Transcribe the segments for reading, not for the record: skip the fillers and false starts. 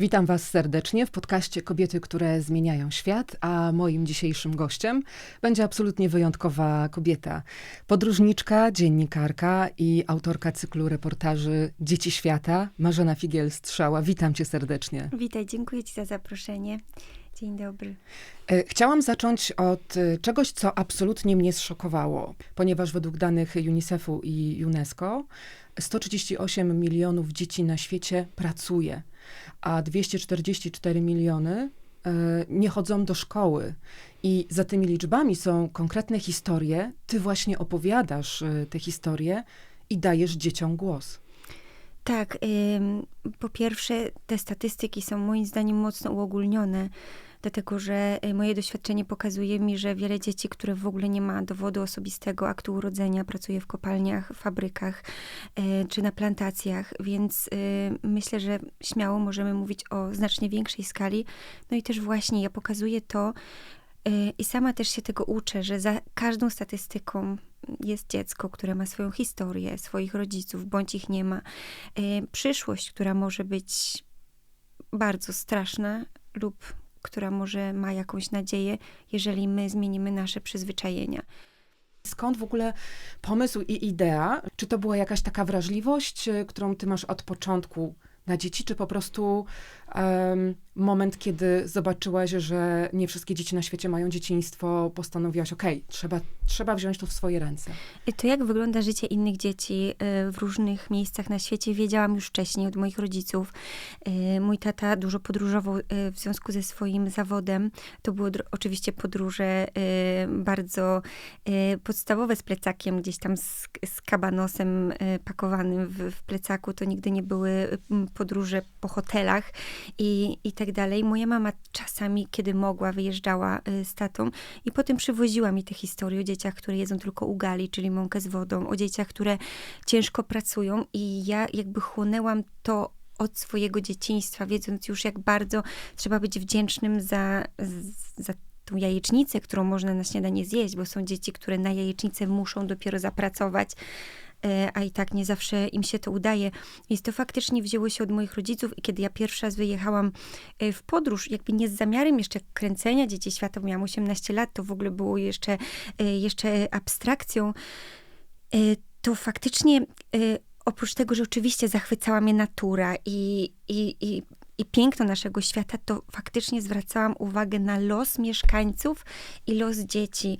Witam Was serdecznie w podcaście Kobiety, które zmieniają świat, a moim dzisiejszym gościem będzie absolutnie wyjątkowa kobieta. Podróżniczka, dziennikarka i autorka cyklu reportaży Dzieci Świata, Marzena Figiel-Strzała. Witam Cię serdecznie. Witaj, dziękuję Ci za zaproszenie. Dzień dobry. Chciałam zacząć od czegoś, co absolutnie mnie zszokowało, ponieważ według danych UNICEF-u i UNESCO 138 milionów dzieci na świecie pracuje, a 244 miliony nie chodzą do szkoły. I za tymi liczbami są konkretne historie. Ty właśnie opowiadasz te historie i dajesz dzieciom głos. Tak, po pierwsze te statystyki są moim zdaniem mocno uogólnione, dlatego że moje doświadczenie pokazuje mi, że wiele dzieci, które w ogóle nie ma dowodu osobistego, aktu urodzenia, pracuje w kopalniach, fabrykach czy na plantacjach, więc myślę, że śmiało możemy mówić o znacznie większej skali. No i też właśnie ja pokazuję to i sama też się tego uczę, że za każdą statystyką jest dziecko, które ma swoją historię, swoich rodziców, bądź ich nie ma. Przyszłość, która może być bardzo straszna lub która może ma jakąś nadzieję, jeżeli my zmienimy nasze przyzwyczajenia. Skąd w ogóle pomysł i idea? Czy to była jakaś taka wrażliwość, którą ty masz od początku na dzieci, czy po prostu moment, kiedy zobaczyłaś, że nie wszystkie dzieci na świecie mają dzieciństwo, postanowiłaś, trzeba wziąć to w swoje ręce? To, jak wygląda życie innych dzieci w różnych miejscach na świecie, wiedziałam już wcześniej od moich rodziców. Mój tata dużo podróżował w związku ze swoim zawodem. To były oczywiście podróże bardzo podstawowe z plecakiem, gdzieś tam z kabanosem pakowanym w plecaku. To nigdy nie były podróże po hotelach i tak dalej. Moja mama czasami, kiedy mogła, wyjeżdżała z tatą i potem przywoziła mi te historie o dzieciach, które jedzą tylko ugali, czyli mąkę z wodą, o dzieciach, które ciężko pracują i ja jakby chłonęłam to od swojego dzieciństwa, wiedząc już, jak bardzo trzeba być wdzięcznym za tą jajecznicę, którą można na śniadanie zjeść, bo są dzieci, które na jajecznicę muszą dopiero zapracować, a i tak nie zawsze im się to udaje. Więc to faktycznie wzięło się od moich rodziców i kiedy ja pierwszy raz wyjechałam w podróż, jakby nie z zamiarem jeszcze kręcenia Dzieci Świata, bo miałam 18 lat, to w ogóle było jeszcze abstrakcją, to faktycznie oprócz tego, że oczywiście zachwycała mnie natura i piękno naszego świata, to faktycznie zwracałam uwagę na los mieszkańców i los dzieci.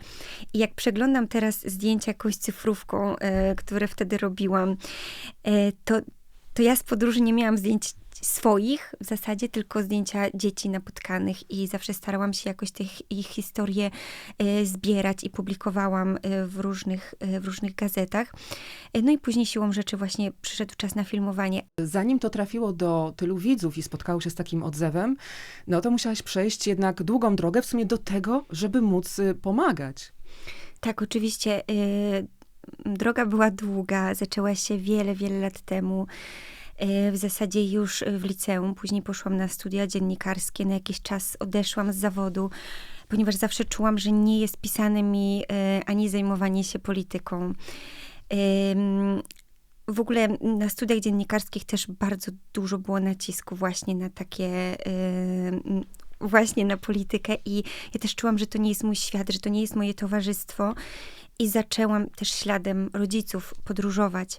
I jak przeglądam teraz zdjęcia jakąś cyfrówką, które wtedy robiłam, to ja z podróży nie miałam zdjęć swoich w zasadzie, tylko zdjęcia dzieci napotkanych i zawsze starałam się jakoś ich historie zbierać i publikowałam w różnych gazetach. No i później siłą rzeczy właśnie przyszedł czas na filmowanie. Zanim to trafiło do tylu widzów i spotkało się z takim odzewem, no to musiałaś przejść jednak długą drogę w sumie do tego, żeby móc pomagać. Tak, oczywiście. Droga była długa, zaczęła się wiele, wiele lat temu. W zasadzie już w liceum, później poszłam na studia dziennikarskie, na jakiś czas odeszłam z zawodu, ponieważ zawsze czułam, że nie jest pisane mi ani zajmowanie się polityką. W ogóle na studiach dziennikarskich też bardzo dużo było nacisku właśnie na takie, właśnie na politykę i ja też czułam, że to nie jest mój świat, że to nie jest moje towarzystwo. I zaczęłam też śladem rodziców podróżować.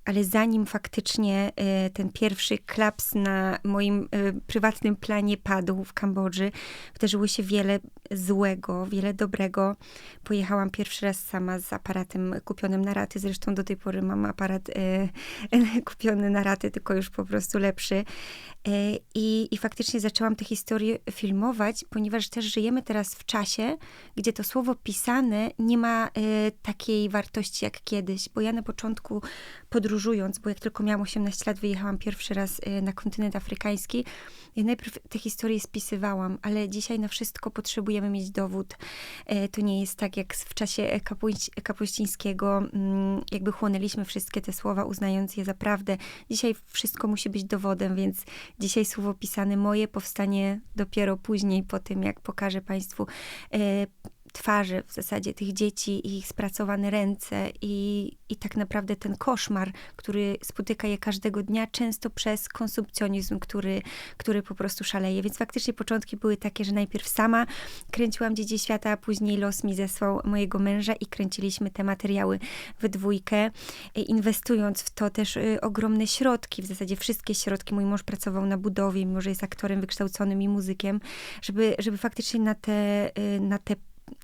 Ale zanim faktycznie ten pierwszy klaps na moim prywatnym planie padł w Kambodży, wydarzyło się wiele złego, wiele dobrego. Pojechałam pierwszy raz sama z aparatem kupionym na raty. Zresztą do tej pory mam aparat kupiony na raty, tylko już po prostu lepszy. I faktycznie zaczęłam te historie filmować, ponieważ też żyjemy teraz w czasie, gdzie to słowo pisane nie ma takiej wartości jak kiedyś. Bo ja na początku podróżując, bo jak tylko miałam 18 lat, wyjechałam pierwszy raz na kontynent afrykański. Ja najpierw te historie spisywałam, ale dzisiaj na wszystko potrzebujemy mieć dowód. To nie jest tak, jak w czasie Kapuścińskiego, jakby chłonęliśmy wszystkie te słowa, uznając je za prawdę. Dzisiaj wszystko musi być dowodem, więc dzisiaj słowo pisane moje powstanie dopiero później, po tym, jak pokażę Państwu twarze w zasadzie tych dzieci i ich spracowane ręce i tak naprawdę ten koszmar, który spotyka je każdego dnia, często przez konsumpcjonizm, który po prostu szaleje. Więc faktycznie początki były takie, że najpierw sama kręciłam Dzieci Świata, a później los mi zesłał mojego męża i kręciliśmy te materiały we dwójkę, inwestując w to też ogromne środki, w zasadzie wszystkie środki. Mój mąż pracował na budowie, mimo że jest aktorem wykształconym i muzykiem, żeby faktycznie na te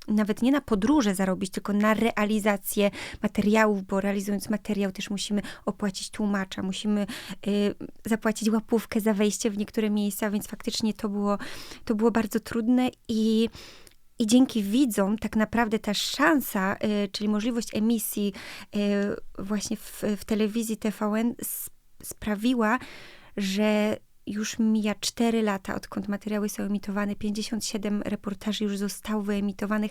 nawet nie na podróże zarobić, tylko na realizację materiałów, bo realizując materiał też musimy opłacić tłumacza, musimy zapłacić łapówkę za wejście w niektóre miejsca, więc faktycznie to było bardzo trudne i dzięki widzom tak naprawdę ta szansa, czyli możliwość emisji właśnie w telewizji TVN sprawiła, że już mija 4 lata, odkąd materiały są emitowane, 57 reportaży już zostało wyemitowanych,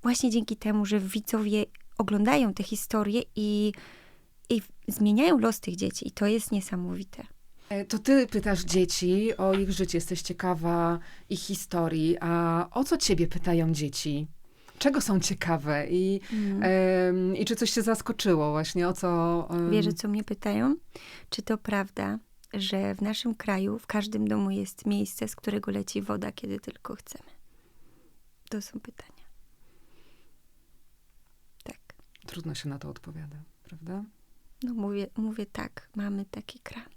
właśnie dzięki temu, że widzowie oglądają te historie i zmieniają los tych dzieci. I to jest niesamowite. To ty pytasz dzieci o ich życie, jesteś ciekawa ich historii, a o co ciebie pytają dzieci? Czego są ciekawe i czy coś cię zaskoczyło właśnie, o co... Wiesz, co mnie pytają? Czy to prawda, że w naszym kraju w każdym domu jest miejsce, z którego leci woda, kiedy tylko chcemy? To są pytania. Tak. Trudno się na to odpowiada, prawda? No mówię tak, mamy taki kran.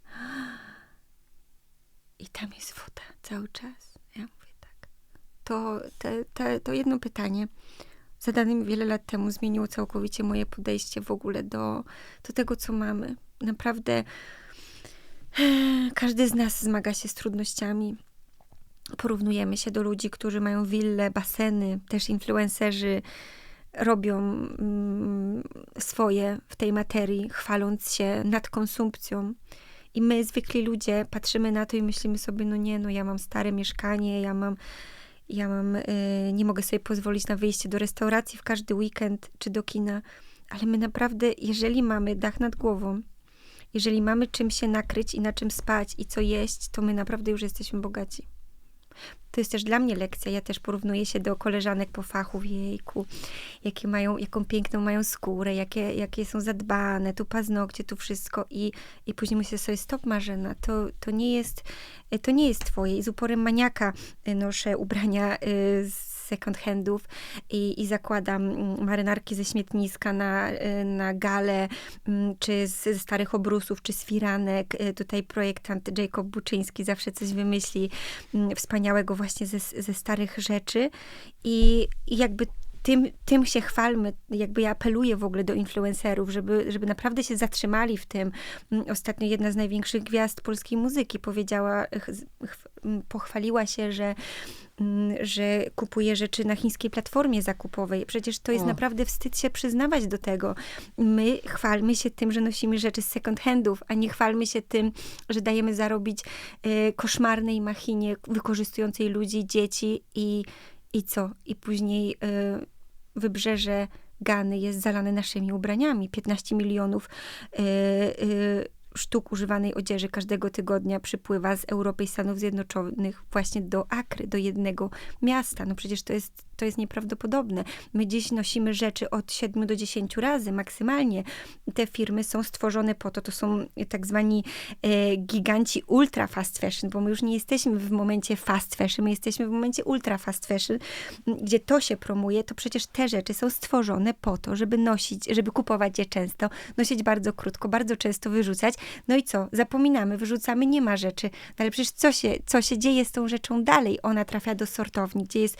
I tam jest woda cały czas. Ja mówię tak. To jedno pytanie zadane mi wiele lat temu zmieniło całkowicie moje podejście w ogóle do tego, co mamy. Naprawdę każdy z nas zmaga się z trudnościami. Porównujemy się do ludzi, którzy mają wille, baseny, też influencerzy robią swoje w tej materii, chwaląc się nadkonsumpcją. I my, zwykli ludzie, patrzymy na to i myślimy sobie, ja mam stare mieszkanie, nie mogę sobie pozwolić na wyjście do restauracji w każdy weekend, czy do kina. Ale my naprawdę, jeżeli mamy dach nad głową, jeżeli mamy czym się nakryć i na czym spać i co jeść, to my naprawdę już jesteśmy bogaci. To jest też dla mnie lekcja. Ja też porównuję się do koleżanek po fachu, jejku, jaką piękną mają skórę, jakie są zadbane, tu paznokcie, tu wszystko i później myślę sobie, stop Marzena, to nie jest twoje. I z uporem maniaka noszę ubrania z second handów i zakładam marynarki ze śmietniska na galę, czy ze starych obrusów, czy z firanek. Tutaj projektant Jacob Buczyński zawsze coś wymyśli wspaniałego właśnie ze starych rzeczy i jakby tym się chwalmy. Jakby ja apeluję w ogóle do influencerów, żeby naprawdę się zatrzymali w tym. Ostatnio jedna z największych gwiazd polskiej muzyki pochwaliła się, że kupuje rzeczy na chińskiej platformie zakupowej. Przecież to jest naprawdę wstyd się przyznawać do tego. My chwalmy się tym, że nosimy rzeczy z second handów, a nie chwalmy się tym, że dajemy zarobić koszmarnej machinie wykorzystującej ludzi, dzieci i co? I później wybrzeże Gany jest zalane naszymi ubraniami. 15 milionów sztuk używanej odzieży każdego tygodnia przypływa z Europy i Stanów Zjednoczonych właśnie do Akry, do jednego miasta. No przecież to jest nieprawdopodobne. My dziś nosimy rzeczy od 7 do 10 razy maksymalnie. Te firmy są stworzone po to są tak zwani giganci ultra fast fashion, bo my już nie jesteśmy w momencie fast fashion, my jesteśmy w momencie ultra fast fashion, gdzie to się promuje, to przecież te rzeczy są stworzone po to, żeby nosić, żeby kupować je często, nosić bardzo krótko, bardzo często wyrzucać. No i co? Zapominamy, wyrzucamy, nie ma rzeczy. No ale przecież co się dzieje z tą rzeczą dalej? Ona trafia do sortowni, gdzie jest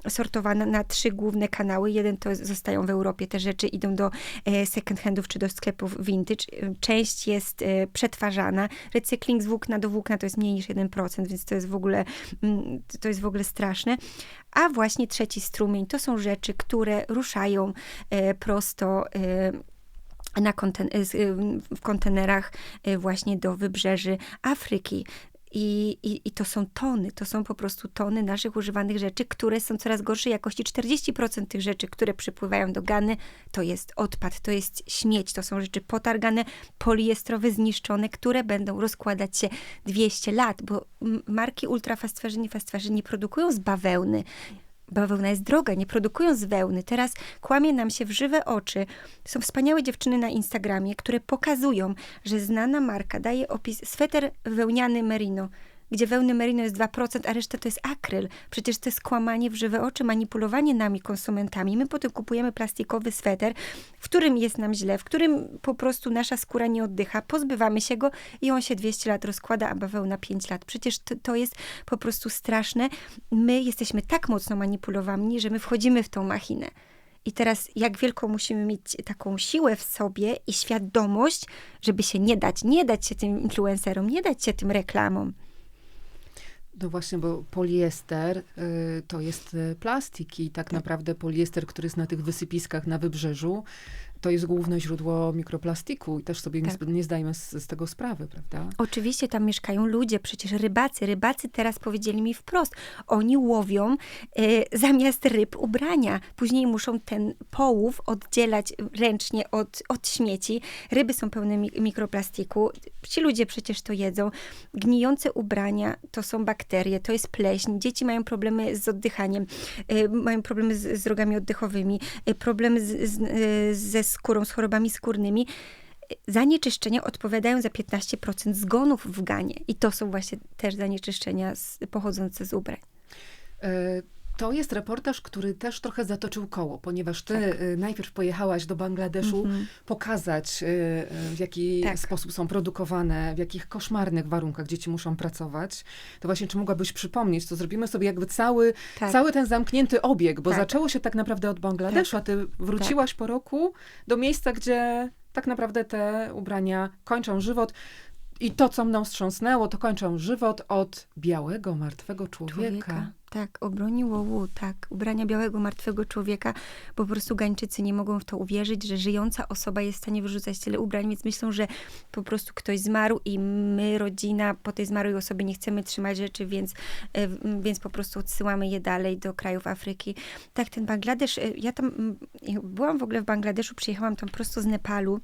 sortowana na 3 główne kanały. Jeden to zostają w Europie, te rzeczy idą do second handów czy do sklepów vintage. Część jest przetwarzana. Recykling z włókna do włókna to jest mniej niż 1%, więc to jest w ogóle straszne. A właśnie trzeci strumień to są rzeczy, które ruszają prosto w kontenerach właśnie do wybrzeży Afryki. I to są tony, to są po prostu tony naszych używanych rzeczy, które są coraz gorszej jakości. 40% tych rzeczy, które przypływają do Gany, to jest odpad, to jest śmieć, to są rzeczy potargane, poliestrowe, zniszczone, które będą rozkładać się 200 lat, bo marki ultra fast fashion nie produkują z bawełny. bawełna jest droga, nie produkują z wełny. Teraz kłamie nam się w żywe oczy. Są wspaniałe dziewczyny na Instagramie, które pokazują, że znana marka daje opis sweter wełniany merino, gdzie wełny merino jest 2%, a reszta to jest akryl. Przecież to jest kłamanie w żywe oczy, manipulowanie nami, konsumentami. My potem kupujemy plastikowy sweter, w którym jest nam źle, w którym po prostu nasza skóra nie oddycha, pozbywamy się go i on się 200 lat rozkłada, a bawełna 5 lat. Przecież to jest po prostu straszne. My jesteśmy tak mocno manipulowani, że my wchodzimy w tą machinę. I teraz jak wielką musimy mieć taką siłę w sobie i świadomość, żeby się nie dać się tym influencerom, nie dać się tym reklamom. No właśnie, bo poliester to jest plastik i tak naprawdę poliester, który jest na tych wysypiskach na wybrzeżu, to jest główne źródło mikroplastiku i też sobie nie zdajemy z tego sprawy, prawda? Oczywiście tam mieszkają ludzie, przecież rybacy. Rybacy teraz powiedzieli mi wprost, oni łowią zamiast ryb ubrania. Później muszą ten połów oddzielać ręcznie od śmieci. Ryby są pełne mikroplastiku. Ci ludzie przecież to jedzą. Gnijące ubrania to są bakterie, to jest pleśń. Dzieci mają problemy z oddychaniem, mają problemy z drogami oddechowymi, problemy ze skórą, z chorobami skórnymi. Zanieczyszczenia odpowiadają za 15% zgonów w Ganie. I to są właśnie też zanieczyszczenia pochodzące z ubrań. To jest reportaż, który też trochę zatoczył koło, ponieważ ty najpierw pojechałaś do Bangladeszu pokazać, w jaki sposób są produkowane, w jakich koszmarnych warunkach dzieci muszą pracować. To właśnie, czy mogłabyś przypomnieć, to zrobimy sobie jakby cały ten zamknięty obieg, bo zaczęło się tak naprawdę od Bangladeszu, a ty wróciłaś po roku do miejsca, gdzie tak naprawdę te ubrania kończą żywot. I to, co mną wstrząsnęło, to kończą żywot od białego, martwego człowieka. Tak, obroniło ubrania białego, martwego człowieka, bo po prostu Gańczycy nie mogą w to uwierzyć, że żyjąca osoba jest w stanie wyrzucać tyle ubrań, więc myślą, że po prostu ktoś zmarł i my, rodzina, po tej zmarłej osobie nie chcemy trzymać rzeczy, więc po prostu odsyłamy je dalej do krajów Afryki. Tak, ten Bangladesz, ja tam byłam w ogóle w Bangladeszu, przyjechałam tam prosto z Nepalu,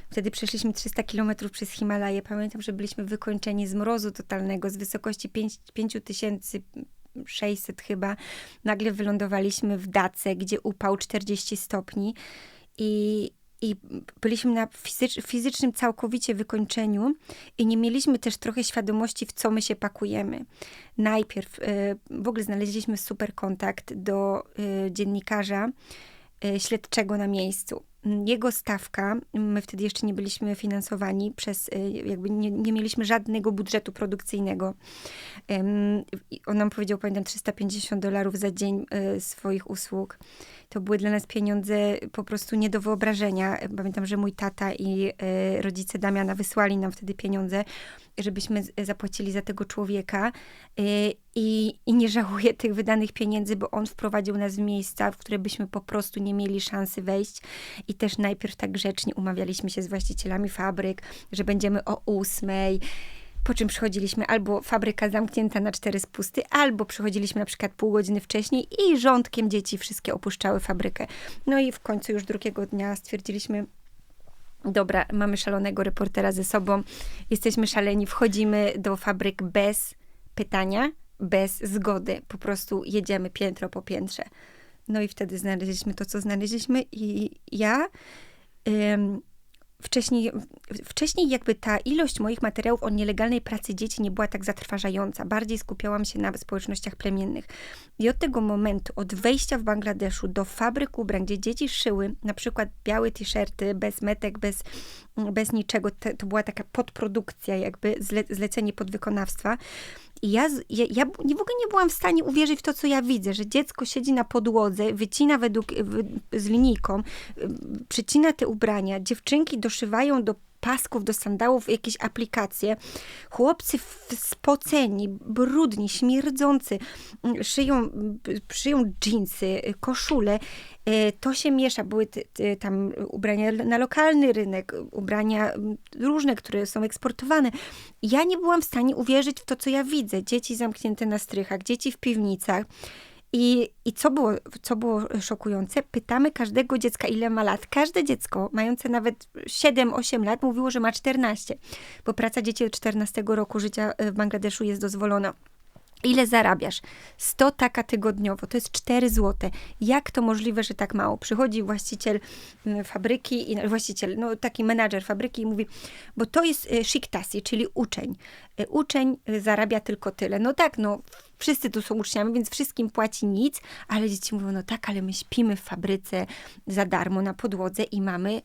wtedy przeszliśmy 300 kilometrów przez Himalaje. Pamiętam, że byliśmy wykończeni z mrozu totalnego, z wysokości 5600 chyba. Nagle wylądowaliśmy w Dace, gdzie upał 40 stopni i byliśmy na fizycznym całkowicie wykończeniu i nie mieliśmy też trochę świadomości, w co my się pakujemy. Najpierw w ogóle znaleźliśmy super kontakt do dziennikarza śledczego na miejscu. Jego stawka, my wtedy jeszcze nie byliśmy finansowani jakby nie mieliśmy żadnego budżetu produkcyjnego. On nam powiedział, pamiętam, $350 za dzień swoich usług. To były dla nas pieniądze po prostu nie do wyobrażenia. Pamiętam, że mój tata i rodzice Damiana wysłali nam wtedy pieniądze, żebyśmy zapłacili za tego człowieka. I nie żałuję tych wydanych pieniędzy, bo on wprowadził nas w miejsca, w które byśmy po prostu nie mieli szansy wejść. I też najpierw tak grzecznie umawialiśmy się z właścicielami fabryk, że będziemy o 8:00. Po czym przychodziliśmy albo fabryka zamknięta na 4 spusty, albo przychodziliśmy na przykład pół godziny wcześniej i rządkiem dzieci wszystkie opuszczały fabrykę. No i w końcu już drugiego dnia stwierdziliśmy, dobra, mamy szalonego reportera ze sobą, jesteśmy szaleni, wchodzimy do fabryk bez pytania, bez zgody. Po prostu jedziemy piętro po piętrze. No i wtedy znaleźliśmy to, co znaleźliśmy i ja... Wcześniej jakby ta ilość moich materiałów o nielegalnej pracy dzieci nie była tak zatrważająca. Bardziej skupiałam się na społecznościach plemiennych. I od tego momentu, od wejścia w Bangladeszu do fabryk ubrań, gdzie dzieci szyły na przykład białe t-shirty, bez metek, bez niczego, to była taka podprodukcja, jakby zlecenie podwykonawstwa. I ja w ogóle nie byłam w stanie uwierzyć w to, co ja widzę, że dziecko siedzi na podłodze, wycina z linijką, przycina te ubrania, dziewczynki doszywają do pasków, do sandałów jakieś aplikacje. Chłopcy spoceni, brudni, śmierdzący, szyją dżinsy, koszule. To się miesza. Były tam ubrania na lokalny rynek, ubrania różne, które są eksportowane. Ja nie byłam w stanie uwierzyć w to, co ja widzę. Dzieci zamknięte na strychach, dzieci w piwnicach. I co było szokujące? Pytamy każdego dziecka, ile ma lat. Każde dziecko, mające nawet 7-8 lat, mówiło, że ma 14. Bo praca dzieci od 14 roku życia w Bangladeszu jest dozwolona. Ile zarabiasz? 100 taka tygodniowo, to jest 4 złote. Jak to możliwe, że tak mało? Przychodzi właściciel fabryki, no taki menadżer fabryki i mówi, bo to jest shiktasi, czyli uczeń. Uczeń zarabia tylko tyle. No tak, no wszyscy tu są uczniami, więc wszystkim płaci nic, ale dzieci mówią, no tak, ale my śpimy w fabryce za darmo na podłodze i mamy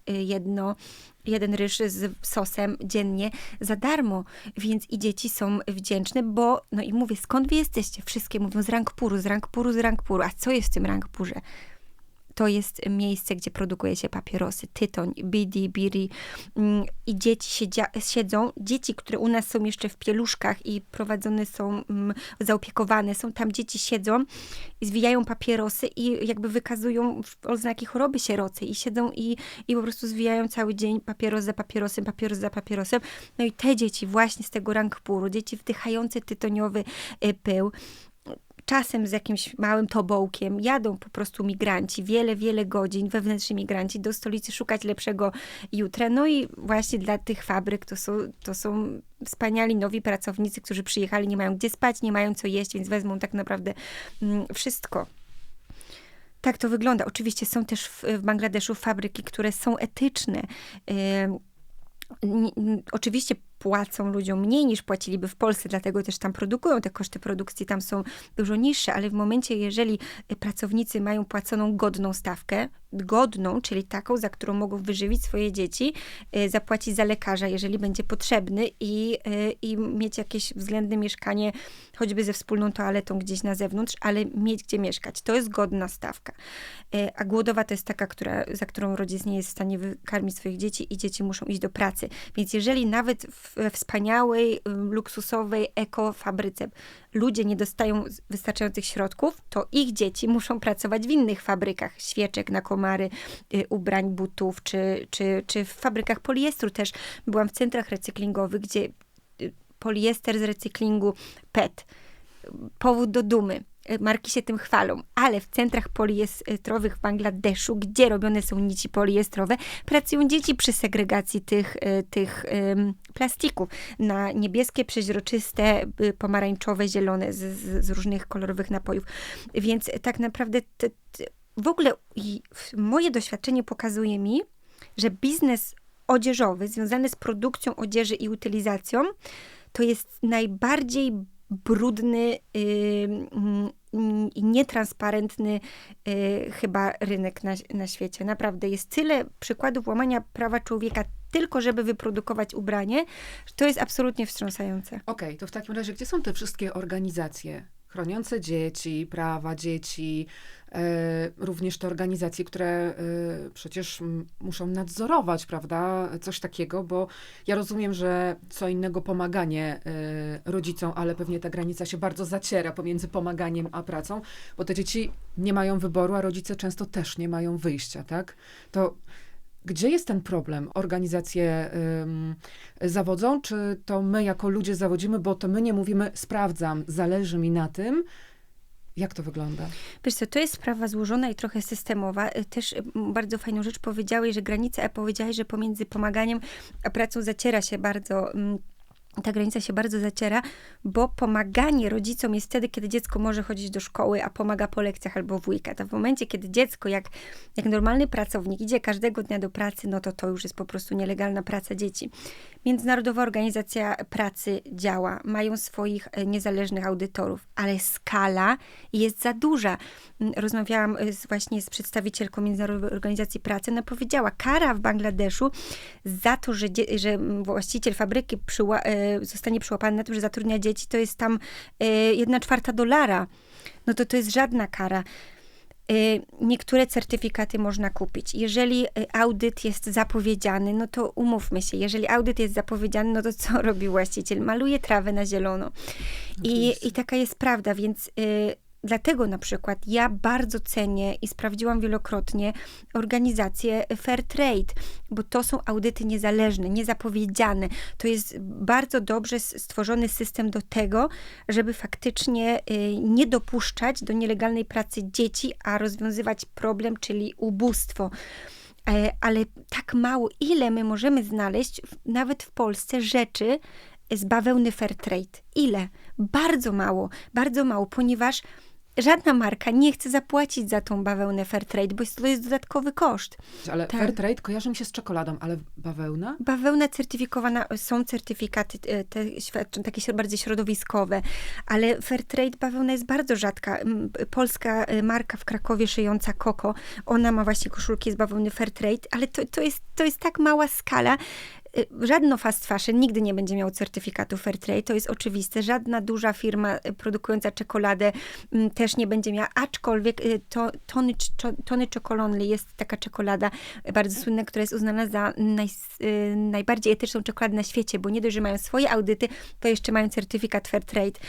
jeden ryż z sosem dziennie za darmo, więc i dzieci są wdzięczne, bo, no i mówię, skąd wy jesteście? Wszystkie mówią z Rangpuru, z Rangpuru, z Rangpuru. A co jest w tym Rangpurze? To jest miejsce, gdzie produkuje się papierosy, tytoń, bidi. I dzieci siedzą, dzieci, które u nas są jeszcze w pieluszkach i prowadzone są, zaopiekowane są, tam dzieci siedzą i zwijają papierosy i jakby wykazują oznaki choroby sierocej i siedzą i po prostu zwijają cały dzień papieros za papierosem, papieros za papierosem. No i te dzieci właśnie z tego Rangpuru, dzieci wdychające tytoniowy pył, czasem z jakimś małym tobołkiem jadą po prostu migranci, wiele godzin, wewnętrzni migranci do stolicy szukać lepszego jutra. No i właśnie dla tych fabryk to są wspaniali nowi pracownicy, którzy przyjechali, nie mają gdzie spać, nie mają co jeść, więc wezmą tak naprawdę wszystko. Tak to wygląda. Oczywiście są też w Bangladeszu fabryki, które są etyczne. Oczywiście płacą ludziom mniej niż płaciliby w Polsce, dlatego też tam produkują, te koszty produkcji tam są dużo niższe, ale w momencie, jeżeli pracownicy mają płaconą godną stawkę, czyli taką, za którą mogą wyżywić swoje dzieci, zapłacić za lekarza, jeżeli będzie potrzebny i mieć jakieś względne mieszkanie, choćby ze wspólną toaletą gdzieś na zewnątrz, ale mieć gdzie mieszkać. To jest godna stawka. A głodowa to jest taka, za którą rodzic nie jest w stanie wykarmić swoich dzieci i dzieci muszą iść do pracy. Więc jeżeli nawet we wspaniałej, luksusowej ekofabryce ludzie nie dostają wystarczających środków, to ich dzieci muszą pracować w innych fabrykach świeczek na komary, ubrań, butów, czy w fabrykach poliestru też. Byłam w centrach recyklingowych, gdzie poliester z recyklingu PET, powód do dumy. Marki się tym chwalą, ale w centrach poliestrowych w Bangladeszu, gdzie robione są nici poliestrowe, pracują dzieci przy segregacji tych plastików na niebieskie, przeźroczyste, pomarańczowe, zielone z różnych kolorowych napojów. Więc tak naprawdę w ogóle moje doświadczenie pokazuje mi, że biznes odzieżowy związany z produkcją odzieży i utylizacją to jest najbardziej brudny i nietransparentny chyba rynek na świecie. Naprawdę jest tyle przykładów łamania prawa człowieka tylko żeby wyprodukować ubranie, że to jest absolutnie wstrząsające. Okej, to w takim razie gdzie są te wszystkie organizacje chroniące dzieci, prawa dzieci, również te organizacje, które przecież muszą nadzorować, prawda, coś takiego, bo ja rozumiem, że co innego pomaganie rodzicom, ale pewnie ta granica się bardzo zaciera pomiędzy pomaganiem a pracą, bo te dzieci nie mają wyboru, a rodzice często też nie mają wyjścia, tak? To gdzie jest ten problem? Organizacje zawodzą, czy to my jako ludzie zawodzimy, bo to my nie mówimy sprawdzam, zależy mi na tym. Jak to wygląda? Wiesz co, to jest sprawa złożona i trochę systemowa. Też bardzo fajną rzecz powiedziałeś, że granica, powiedziałeś, że pomiędzy pomaganiem a pracą zaciera się bardzo... Ta granica się bardzo zaciera, bo pomaganie rodzicom jest wtedy, kiedy dziecko może chodzić do szkoły, a pomaga po lekcjach albo w weekend. A w momencie, kiedy dziecko, jak normalny pracownik, idzie każdego dnia do pracy, no to już jest po prostu nielegalna praca dzieci. Międzynarodowa Organizacja Pracy działa, mają swoich niezależnych audytorów, ale skala jest za duża. Rozmawiałam właśnie z przedstawicielką Międzynarodowej Organizacji Pracy, ona powiedziała, kara w Bangladeszu za to, że właściciel fabryki zostanie przyłapany na tym, że zatrudnia dzieci, to jest tam $1/4. No to jest żadna kara. Niektóre certyfikaty można kupić. Jeżeli audyt jest zapowiedziany, no to umówmy się, jeżeli audyt jest zapowiedziany, no to co robi właściciel? Maluje trawę na zielono. I taka jest prawda, więc dlatego na przykład ja bardzo cenię i sprawdziłam wielokrotnie organizację Fair Trade, bo to są audyty niezależne, niezapowiedziane. To jest bardzo dobrze stworzony system do tego, żeby faktycznie nie dopuszczać do nielegalnej pracy dzieci, a rozwiązywać problem, czyli ubóstwo. Ale tak mało, ile my możemy znaleźć, nawet w Polsce, rzeczy, z bawełny Fairtrade. Ile? Bardzo mało, ponieważ żadna marka nie chce zapłacić za tą bawełnę Fairtrade, bo to jest dodatkowy koszt. Ale Tak. Fairtrade kojarzy mi się z czekoladą, ale bawełna? Bawełna certyfikowana, są certyfikaty te świadczą takie bardziej środowiskowe, ale Fairtrade bawełna jest bardzo rzadka. Polska marka w Krakowie szyjąca Koko, ona ma właśnie koszulki z bawełny Fairtrade, ale to jest tak mała skala. Żadno fast fashion nigdy nie będzie miał certyfikatu Fairtrade, to jest oczywiste. Żadna duża produkująca czekoladę też nie będzie miała, aczkolwiek Tony Chocolonely jest taka czekolada bardzo słynna, która jest uznana za najbardziej etyczną czekoladę na świecie, bo nie dość, że mają swoje audyty, to jeszcze mają certyfikat Fairtrade.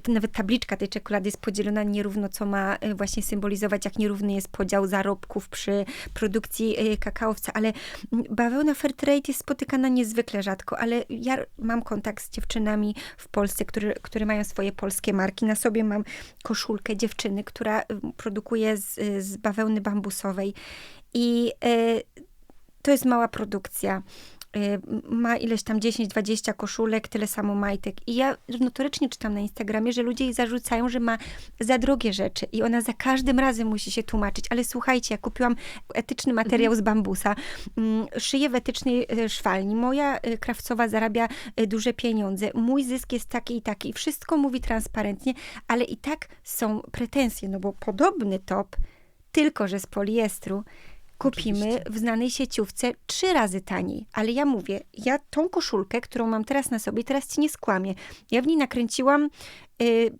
Nawet tabliczka tej czekolady jest podzielona nierówno, co ma właśnie symbolizować, jak nierówny jest podział zarobków przy produkcji kakaowca, ale bawełna Fairtrade jest spotykana niezwykle rzadko, ale ja mam kontakt z dziewczynami w Polsce, które mają swoje polskie marki. Na sobie mam koszulkę dziewczyny, która produkuje z bawełny bambusowej i to jest mała produkcja. Ma ileś tam 10-20 koszulek, tyle samo majtek. I ja notorycznie czytam na Instagramie, że ludzie jej zarzucają, że ma za drogie rzeczy i ona za każdym razem musi się tłumaczyć. Ale słuchajcie, ja kupiłam etyczny materiał z bambusa, szyję w etycznej szwalni. Moja krawcowa zarabia duże pieniądze. Mój zysk jest taki i taki. Wszystko mówi transparentnie, ale i tak są pretensje, no bo podobny top, tylko że z poliestru, kupimy Oczywiście. w znanej sieciówce 3 razy taniej. Ale ja mówię, ja tą koszulkę, którą mam teraz na sobie, teraz ci nie skłamię. Ja w niej nakręciłam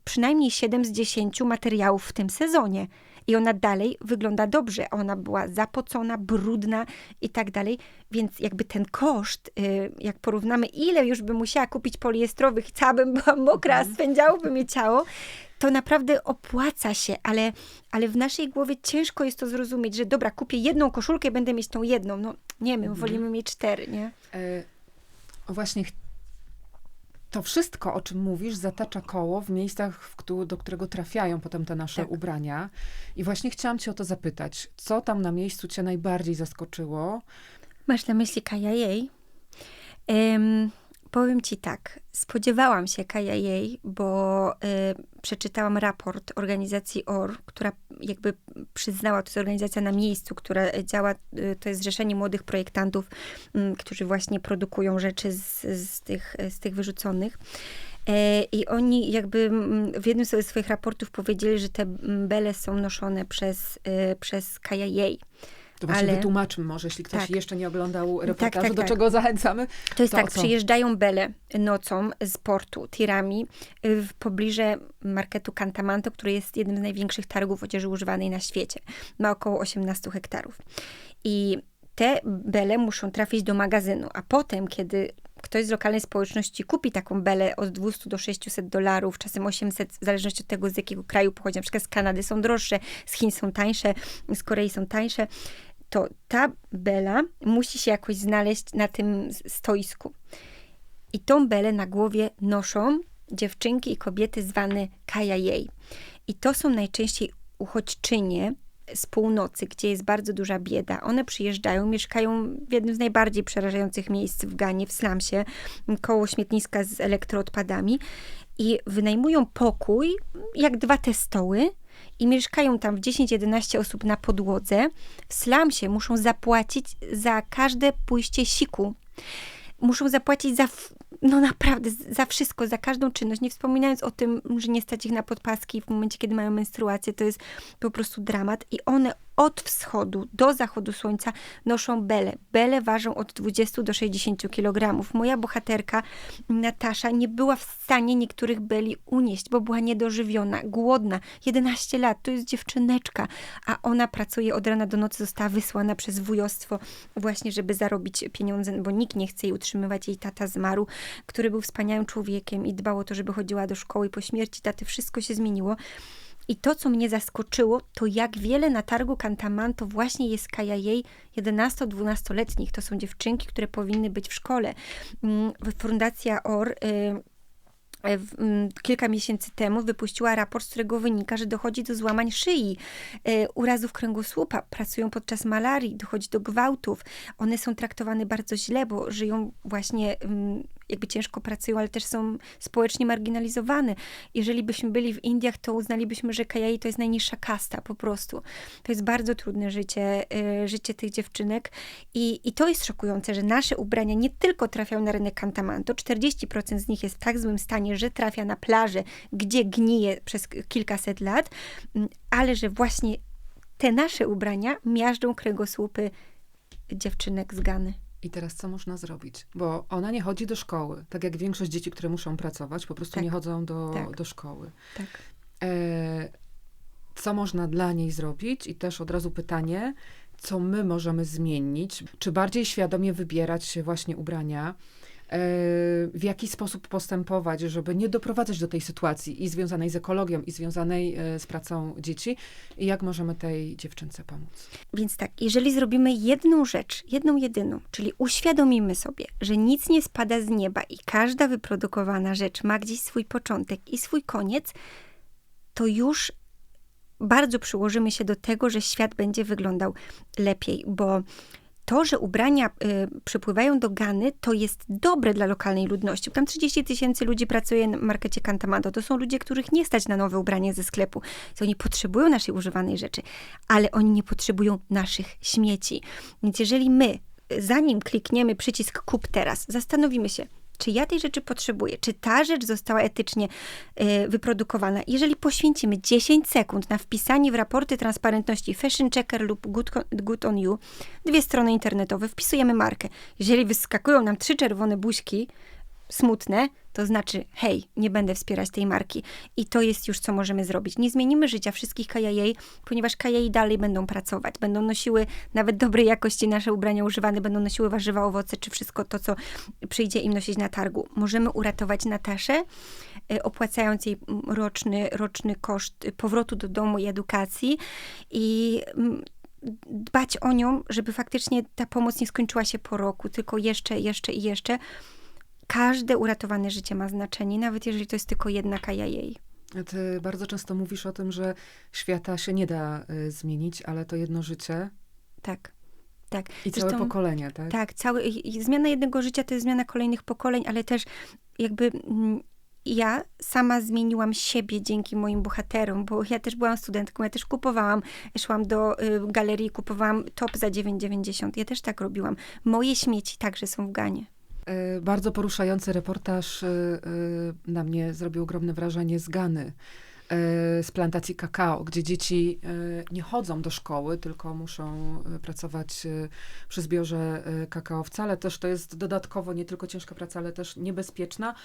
przynajmniej 7 z 10 materiałów w tym sezonie. I ona dalej wygląda dobrze. Ona była zapocona, brudna i tak dalej. Więc jakby ten koszt, jak porównamy, ile już bym musiała kupić poliestrowych, cała bym była mokra, spędzałoby mnie ciało, to naprawdę opłaca się, ale w naszej głowie ciężko jest to zrozumieć, że dobra, kupię jedną koszulkę i będę mieć tą jedną. No nie, my wolimy mieć 4, nie? Właśnie to wszystko, o czym mówisz, zatacza koło w miejscach, do którego trafiają potem te nasze ubrania. I właśnie chciałam cię o to zapytać. Co tam na miejscu cię najbardziej zaskoczyło? Masz na myśli KIA? Powiem ci tak, spodziewałam się KIA, bo przeczytałam raport organizacji OR, która jakby przyznała, to jest organizacja na miejscu, która działa, to jest zrzeszenie młodych projektantów, którzy właśnie produkują rzeczy z tych wyrzuconych. I oni jakby w jednym z swoich raportów powiedzieli, że te bele są noszone przez KIA. To właśnie wytłumaczmy może, jeśli ktoś jeszcze nie oglądał reportażu, do czego zachęcamy. To jest tak, przyjeżdżają bele nocą z portu Tirami w pobliże marketu Cantamanto, który jest jednym z największych targów odzieży używanej na świecie. Ma około 18 hektarów. I te bele muszą trafić do magazynu, a potem, kiedy ktoś z lokalnej społeczności kupi taką belę od 200 do $600, czasem 800, w zależności od tego, z jakiego kraju pochodzi. Na przykład z Kanady są droższe, z Chin są tańsze, z Korei są tańsze. To ta bela musi się jakoś znaleźć na tym stoisku. I tą belę na głowie noszą dziewczynki i kobiety zwane KIA. I to są najczęściej uchodźczynie z północy, gdzie jest bardzo duża bieda. One przyjeżdżają, mieszkają w jednym z najbardziej przerażających miejsc w Ganie, w slumsie, koło śmietniska z elektroodpadami i wynajmują pokój, jak 2 te stoły, i mieszkają tam w 10-11 osób na podłodze. W slumsie muszą zapłacić za każde pójście siku. Muszą zapłacić naprawdę za wszystko, za każdą czynność, nie wspominając o tym, że nie stać ich na podpaski w momencie, kiedy mają menstruację. To jest po prostu dramat. I one od wschodu do zachodu słońca noszą bele. Bele ważą od 20 do 60 kg. Moja bohaterka, Natasza, nie była w stanie niektórych beli unieść, bo była niedożywiona, głodna. 11 lat, to jest dziewczyneczka, a ona pracuje od rana do nocy, została wysłana przez wujostwo właśnie, żeby zarobić pieniądze, bo nikt nie chce jej utrzymywać. Jej tata zmarł, który był wspaniałym człowiekiem i dbał o to, żeby chodziła do szkoły. Po śmierci taty wszystko się zmieniło. I to, co mnie zaskoczyło, to jak wiele na targu Cantamanto właśnie jest KIA 11-12-letnich. To są dziewczynki, które powinny być w szkole. Fundacja OR kilka miesięcy temu wypuściła raport, z którego wynika, że dochodzi do złamań szyi, urazów kręgosłupa, pracują podczas malarii, dochodzi do gwałtów. One są traktowane bardzo źle, bo żyją właśnie jakby ciężko pracują, ale też są społecznie marginalizowane. Jeżeli byśmy byli w Indiach, to uznalibyśmy, że kajai to jest najniższa kasta po prostu. To jest bardzo trudne życie tych dziewczynek i to jest szokujące, że nasze ubrania nie tylko trafiają na rynek Kantamanto, 40% z nich jest w tak złym stanie, że trafia na plażę, gdzie gnije przez kilkaset lat, ale że właśnie te nasze ubrania miażdżą kręgosłupy dziewczynek z Gany. I teraz co można zrobić? Bo ona nie chodzi do szkoły. Tak jak większość dzieci, które muszą pracować, po prostu Tak. nie chodzą Tak. do szkoły. Tak. Co można dla niej zrobić? I też od razu pytanie, co my możemy zmienić? Czy bardziej świadomie wybierać właśnie ubrania? W jaki sposób postępować, żeby nie doprowadzać do tej sytuacji i związanej z ekologią, i związanej z pracą dzieci? I jak możemy tej dziewczynce pomóc? Więc tak, jeżeli zrobimy jedną rzecz, jedną jedyną, czyli uświadomimy sobie, że nic nie spada z nieba i każda wyprodukowana rzecz ma gdzieś swój początek i swój koniec, to już bardzo przyłożymy się do tego, że świat będzie wyglądał lepiej, bo to, że ubrania przypływają do Gany, to jest dobre dla lokalnej ludności. Tam 30 000 ludzi pracuje na markecie Kantamanto. To są ludzie, których nie stać na nowe ubranie ze sklepu. To oni potrzebują naszej używanej rzeczy, ale oni nie potrzebują naszych śmieci. Więc jeżeli my, zanim klikniemy przycisk kup teraz, zastanowimy się, czy ja tej rzeczy potrzebuję, czy ta rzecz została etycznie wyprodukowana. Jeżeli poświęcimy 10 sekund na wpisanie w raporty transparentności Fashion Checker lub Good on You, 2 strony internetowe, wpisujemy markę. Jeżeli wyskakują nam 3 czerwone buźki, smutne, to znaczy, hej, nie będę wspierać tej marki. I to jest już, co możemy zrobić. Nie zmienimy życia wszystkich kajajej, ponieważ kajajej dalej będą pracować. Będą nosiły nawet dobrej jakości nasze ubrania używane, będą nosiły warzywa, owoce, czy wszystko to, co przyjdzie im nosić na targu. Możemy uratować Nataszę, opłacając jej roczny koszt powrotu do domu i edukacji i dbać o nią, żeby faktycznie ta pomoc nie skończyła się po roku, tylko jeszcze i jeszcze. Każde uratowane życie ma znaczenie, nawet jeżeli to jest tylko jedna kajajej. Ty bardzo często mówisz o tym, że świata się nie da zmienić, ale to jedno życie Tak. i całe pokolenie, tak? Tak, zmiana jednego życia to jest zmiana kolejnych pokoleń, ale też jakby ja sama zmieniłam siebie dzięki moim bohaterom, bo ja też byłam studentką, ja też szłam do galerii, kupowałam top za 9,90. Ja też tak robiłam. Moje śmieci także są w Ganie. Bardzo poruszający reportaż na mnie zrobił ogromne wrażenie z Gany, z plantacji kakao, gdzie dzieci nie chodzą do szkoły, tylko muszą pracować przy zbiorze kakao. Wcale też to jest dodatkowo nie tylko ciężka praca, ale też niebezpieczna.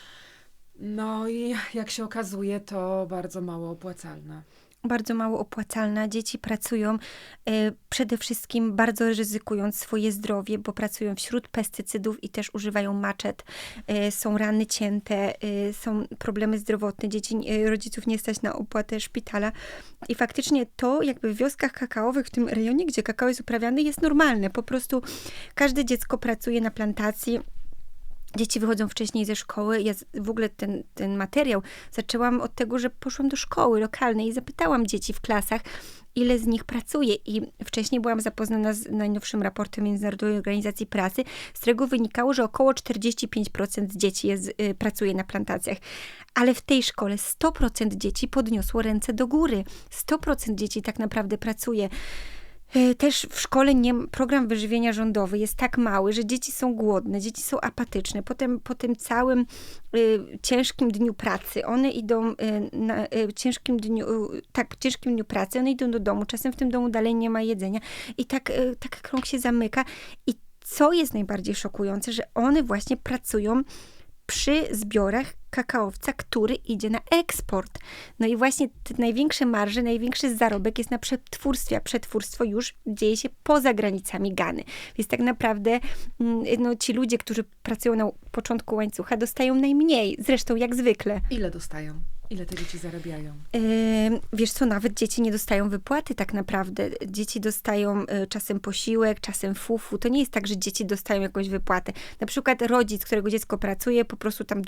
No i jak się okazuje, to bardzo mało opłacalna. Bardzo mało opłacalna. Dzieci pracują przede wszystkim bardzo ryzykując swoje zdrowie, bo pracują wśród pestycydów i też używają maczet. Są rany cięte, są problemy zdrowotne. Rodziców nie stać na opłatę szpitala. I faktycznie to jakby w wioskach kakaowych, w tym rejonie, gdzie kakao jest uprawiany, jest normalne. Po prostu każde dziecko pracuje na plantacji. Dzieci wychodzą wcześniej ze szkoły. Ja w ogóle ten materiał zaczęłam od tego, że poszłam do szkoły lokalnej i zapytałam dzieci w klasach, ile z nich pracuje. I wcześniej byłam zapoznana z najnowszym raportem Międzynarodowej Organizacji Pracy, z którego wynikało, że około 45% dzieci pracuje na plantacjach. Ale w tej szkole 100% dzieci podniosło ręce do góry. 100% dzieci tak naprawdę pracuje. Też w szkole program wyżywienia rządowy jest tak mały, że dzieci są głodne, dzieci są apatyczne. Potem po tym całym ciężkim dniu pracy, one idą ciężkim dniu pracy, one idą do domu. Czasem w tym domu dalej nie ma jedzenia. I tak krąg się zamyka. I co jest najbardziej szokujące, że one właśnie pracują przy zbiorach kakaowca, który idzie na eksport. No i właśnie te największe marże, największy zarobek jest na przetwórstwie, a przetwórstwo już dzieje się poza granicami Gany. Więc tak naprawdę ci ludzie, którzy pracują na początku łańcucha, dostają najmniej. Zresztą jak zwykle. Ile dostają? Ile te dzieci zarabiają? Wiesz co, nawet dzieci nie dostają wypłaty tak naprawdę. Dzieci dostają czasem posiłek, czasem fufu. To nie jest tak, że dzieci dostają jakąś wypłatę. Na przykład rodzic, którego dziecko pracuje, po prostu tam